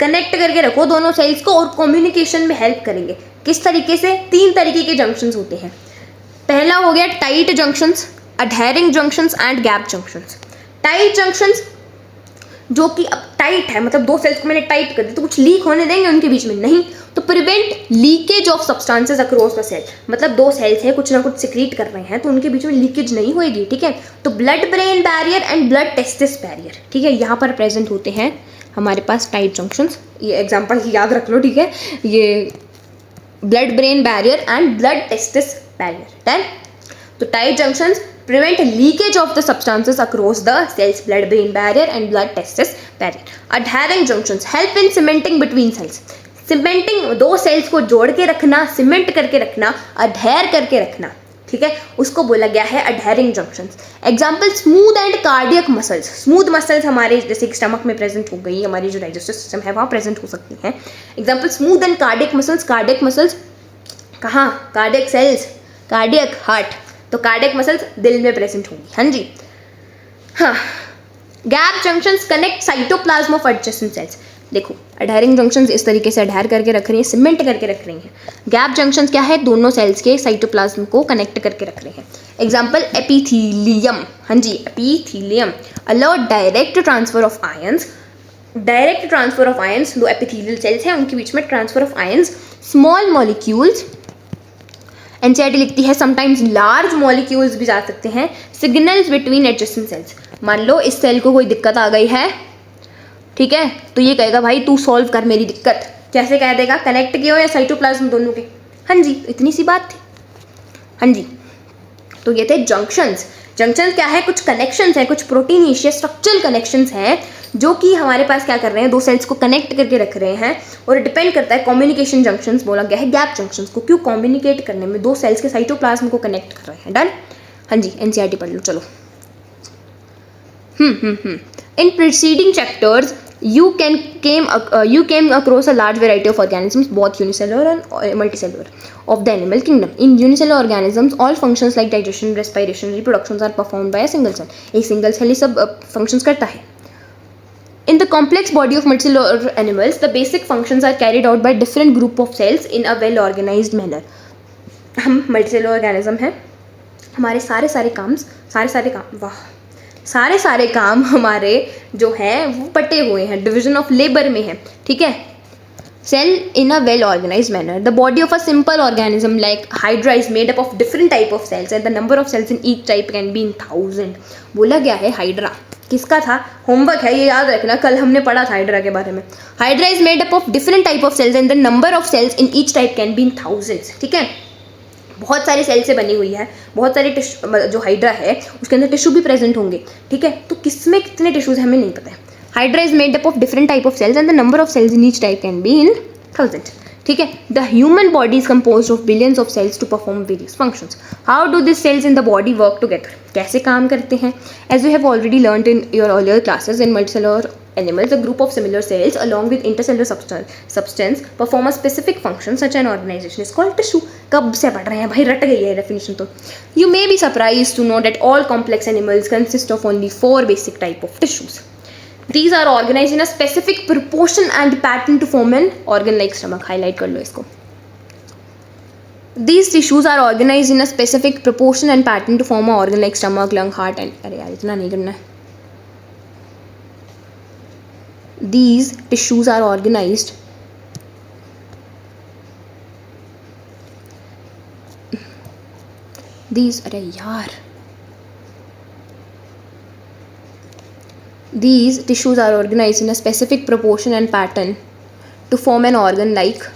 कनेक्ट करके रखो दोनों सेल्स को और कम्युनिकेशन में हेल्प करेंगे। किस तरीके से, 3 तरीके के जंक्शंस होते हैं। पहला हो गया tight junctions, adhering junctions and gap junctions. Tight junctions जो कि अब टाइट है, मतलब 2 सेल्स को मैंने टाइट कर दिया तो कुछ लीक होने देंगे उनके बीच में, नहीं। तो prevent leakage of substances across the cell, मतलब 2 सेल्स है कुछ ना कुछ सिक्रीट कर रहे हैं तो उनके बीच में लीकेज नहीं होएगी, ठीक है। तो blood brain barrier and blood testis barrier, ठीक है, यहाँ पर प्रेजेंट होते हैं हमारे पास टाइट जंक्शंस। ये एग्जांपल याद रख लो, ठीक है, ये blood brain barrier and blood testis barrier. Done. तो tight junctions prevent leakage of the substances across the cell's blood brain barrier and blood testis barrier. Adhering junctions help in cementing between cells. Cementing 2 sales को जोड़ के रखना, cement करके रखना, adhere करके रखना, ठीक है, उसको बोला गया है adhering junctions. Example smooth and cardiac muscles. Smooth muscles हमारे जैसे स्टमक में प्रेजेंट हो गई, हमारी जो डाइजेस्टिव सिस्टम है वहाँ प्रेजेंट हो सकती हैं। Example smooth and cardiac muscles. Cardiac muscles कहाँ, कार्डियक सेल्स, कार्डियक हार्ट, तो कार्डियक मसल्स दिल में प्रेजेंट होंगी। हाँ जी। हाँ, gap junctions connect cytoplasm of adjacent sales. देखो अडहेरिंग जंक्शंस इस तरीके से अडहेर करके रख रही हैं, सीमेंट करके रख रही हैं। गैप जंक्शंस क्या है, दोनों सेल्स के साइटोप्लाज्म को कनेक्ट करके रख रहे हैं। Example epithelium. हाँ जी, epithelium allow direct transfer of ions. Direct transfer of ions, 2 epithelial cells हैं उनके बीच में transfer of ions. Small molecules, NCERT लिखती है समटाइम्स लार्ज मॉलिक्यूल्स भी जा सकते हैं। सिग्नल्स बिटवीन एडजेसेंट सेल्स, मान लो इस सेल को कोई दिक्कत आ गई है, ठीक है, तो ये कहेगा भाई तू सॉल्व कर मेरी दिक्कत। कैसे कह देगा, कनेक्ट किए हो या साइटोप्लाज्म दोनों के। हाँ जी, इतनी सी बात थी। हाँ जी, तो ये थे जंक्शंस। जंक्शंस क्या है, कुछ कनेक्शंस हैं, कुछ प्रोटीनेशियस स्ट्रक्चरल कनेक्शंस हैं जो कि हमारे पास क्या कर रहे हैं, 2 सेल्स को कनेक्ट करके रख रहे हैं। और डिपेंड करता है, कम्युनिकेशन जंक्शंस बोला गया है गैप जंक्शंस को, क्यों, कम्युनिकेट करने में 2 सेल्स के साइटोप्लाज्म को कनेक्ट कर रहे हैं। डन। हाँ जी, एनसीईआरटी पढ़ लो चलो। इन preceding chapters you came across a large variety of organisms, both unicellular and multicellular, of the animal kingdom. In unicellular organisms, all functions like digestion, respiration, reproduction are performed by a single cell. एक single cell ही सब functions करता है. In the complex body of multicellular animals, the basic functions are carried out by different group of cells in a well organized manner. हम multicellular organism हैं, हमारे सारे काम हमारे जो हैं वो बटे हुए हैं, डिविजन ऑफ लेबर में है, ठीक है. Cell in a well organized manner. The body of a simple organism like Hydra is made up of different type of cells and the number of cells in each type can be in 1000. बोला गया है hydra किसका था, homework है ये याद रखना, कल हमने पढ़ा था हाइड्रा के बारे में. Hydra is made up of different type of cells and the number of cells in each type can be in 1000s. ठीक है, बहुत सारे सेल से बनी हुई है, बहुत सारे जो हाइड्रा है उसके अंदर टिश्यू भी प्रेजेंट होंगे. ठीक है, तो किसमें कितने टिश्यूज हमें नहीं पता है. Hydra is made up of different type of cells and the number of cells in each type can be in 1000. ठीक है, the human body is composed of billions of cells to perform various functions. How do this cells in the body work together, कैसे काम करते हैं. As you have already learned in your earlier classes, in multicellular animals, a group of similar cells along with intercellular substance perform a specific function. Such an organization is called tissue. कब से पढ़ रहे हैं भाई, रट गई है definition तो. You may be surprised to know that all complex animals consist of only 4 basic type of tissues. These are organized in a specific proportion and pattern to form an organ like stomach. Highlight कर लो इसको. These tissues are organized in a specific proportion and pattern to form an organ like stomach, lung, heart and अरे यार इतना नहीं करना है. These tissues are organized these tissues are organized in a specific proportion and pattern to form an organ like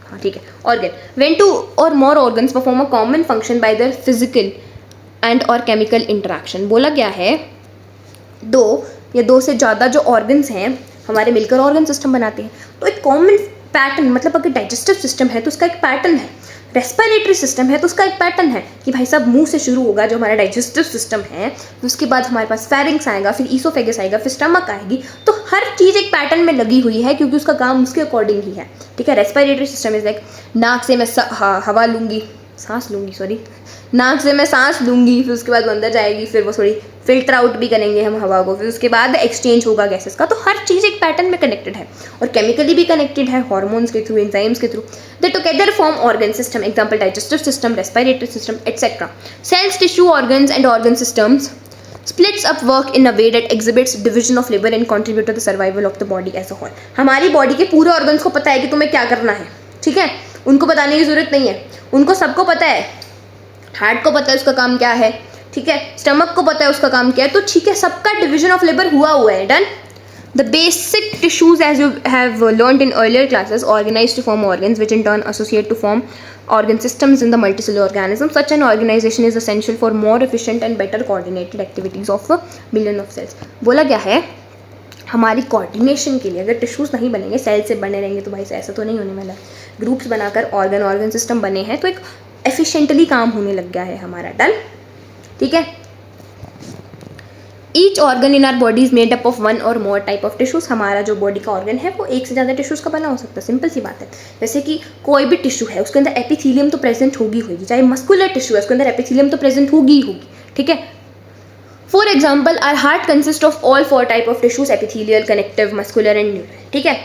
हाँ ठीक है organ. When 2 or more organs perform a common function by their physical and or chemical interaction. बोला गया है दो या दो से ज़्यादा जो ऑर्गन्स हैं हमारे मिलकर ऑर्गन सिस्टम बनाते हैं। तो एक कॉमन पैटर्न, मतलब अगर डाइजेस्टिव सिस्टम है तो उसका एक पैटर्न है, रेस्पिरेटरी सिस्टम है तो उसका एक पैटर्न है कि भाई साहब मुंह से शुरू होगा जो हमारा डाइजेस्टिव सिस्टम है, तो उसके बाद हमारे पास फेरिंग्स आएगा, फिर ईसोफेगस आएगा, फिर स्टमक आएगी। तो हर चीज़ एक पैटर्न में लगी हुई है क्योंकि उसका काम उसके अकॉर्डिंग ही है। ठीक है, रेस्पिरेटरी सिस्टम इज लाइक नाक से मैं हवा लूँगी, नाक से मैं सांस लूँगी, फिर उसके बाद वो अंदर जाएगी, फिर वो थोड़ी फिल्टर आउट भी करेंगे हम हवा को, फिर उसके बाद एक्सचेंज होगा गैसेस का। तो हर चीज़ एक पैटर्न में कनेक्टेड है और केमिकली भी कनेक्टेड है, हार्मोन्स के थ्रू, एंजाइम्स के through. They together form organ system, example digestive system, respiratory system etcetera. Cells, tissue, organs and organ systems splits up work in a way that exhibits division of labor and contribute to the survival of the body as a whole। हमारी body के पूरे organs को पता है कि तुम्हें क्या करना है, ठीक है, उनको बताने की जरूरत नहीं है, उनको सबको पता है। हार्ट को पता है उसका काम क्या है, ठीक है, स्टमक को पता है उसका काम क्या है, तो ठीक है, सबका डिविजन ऑफ लेबर हुआ है, done. The basic tissues, as you have learned in earlier classes, organize to form organs, which in turn associate to form organ systems in the multicellular organism. Such an organization is essential for more efficient and better coordinated activities of a billion of cells। बोला गया है हमारी coordination के लिए अगर tissues नहीं बनेंगे, cell से बने रहेंगे तो भाई ऐसा तो नहीं होने वाला। ग्रुप्स बनाकर ऑर्गन सिस्टम बने हैं तो एक एफिशिएंटली काम होने लग गया है हमारा, डन, ठीक है। Each organ in our body is made up of one और मोर टाइप ऑफ टिश्यूज। हमारा जो बॉडी का ऑर्गन है वो एक से ज़्यादा टिश्यूज का बना हो सकता है, सिंपल सी बात है। जैसे कि कोई भी टिश्यू है उसके अंदर एपिथेलियम तो प्रेजेंट होगी, चाहे मस्कुलर टिश्यू है उसके अंदर एपिथेलियम तो प्रेजेंट होगी, ठीक है। For example are heart consist of all 4 type of tissues, epithelial, connective, muscular and neural, ठीक है।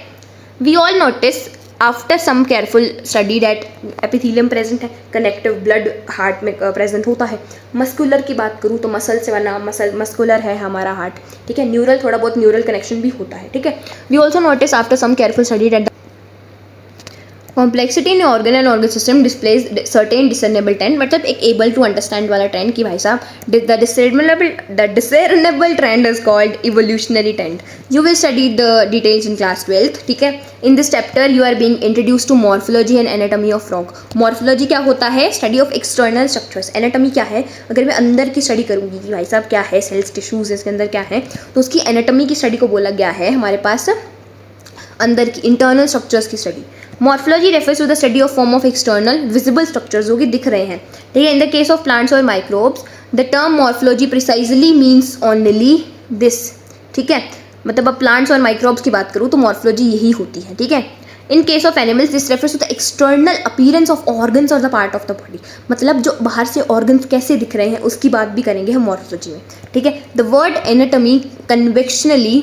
We all notice after some careful study that epithelium present है, कनेक्टिव ब्लड हार्ट में प्रेजेंट होता है। मस्कुलर की बात करूँ तो मसल से बना मस्कुलर है हमारा हार्ट, ठीक है। न्यूरल थोड़ा बहुत न्यूरल कनेक्शन भी होता है, ठीक है। We also notice after some careful study that complexity in organ and organ system displays certain discernible trend, मतलब एक एबल टू अंडरस्टैंड वाला ट्रेंड कि भाई साहब the discernible trend is called evolutionary trend. You will study the details in class 12th, ठीक है। In this chapter you are being introduced to morphology and anatomy of frog. Morphology क्या होता है? Study of external structures. Anatomy क्या है? अगर मैं अंदर की स्टडी करूँगी कि भाई साहब क्या है, सेल्स, टिश्यूज इसके अंदर क्या है, तो उसकी एनाटॉमी की स्टडी को बोला गया है हमारे पास अंदर की इंटरनल स्ट्रक्चर्स की study. Morphology refers to the study of form of external visible structures जो कि दिख रहे हैं, ठीक है। In the case of plants और microbes the term morphology precisely means only this, ठीक है। मतलब अब प्लांट्स और माइक्रोब्स की बात करूँ तो मॉर्फोलॉजी यही होती है, ठीक है। In case of animals this refers to the external appearance of organs और the part of the body, मतलब जो बाहर से ऑर्गन्स कैसे दिख रहे हैं उसकी बात भी करेंगे हम मॉर्फोलॉजी में, ठीक है। The word anatomy conventionally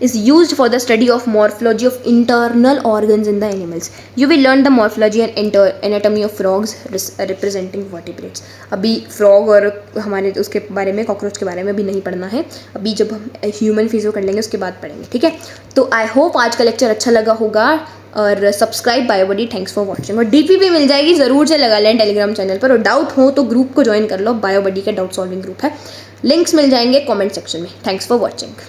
is used for the study of morphology of internal organs in the animals. You will learn the morphology and anatomy of frogs representing vertebrates. अभी frog और हमारे उसके बारे में, कॉकरोच के बारे में भी नहीं पढ़ना है, अभी जब हम ह्यूमन फिजियो कर लेंगे उसके बाद पढ़ेंगे, ठीक है। तो आई होप आज का लेक्चर अच्छा लगा होगा और subscribe Biobody. Thanks for watching. और डीपी भी मिल जाएगी, ज़रूर से लगा लें टेलीग्राम चैनल पर। और डाउट हो तो ग्रुप को ज्वाइन कर लो, बायोबॉडी का डाउट सॉल्विंग ग्रुप है, लिंक्स मिल जाएंगे कमेंट सेक्शन में। Thanks for watching.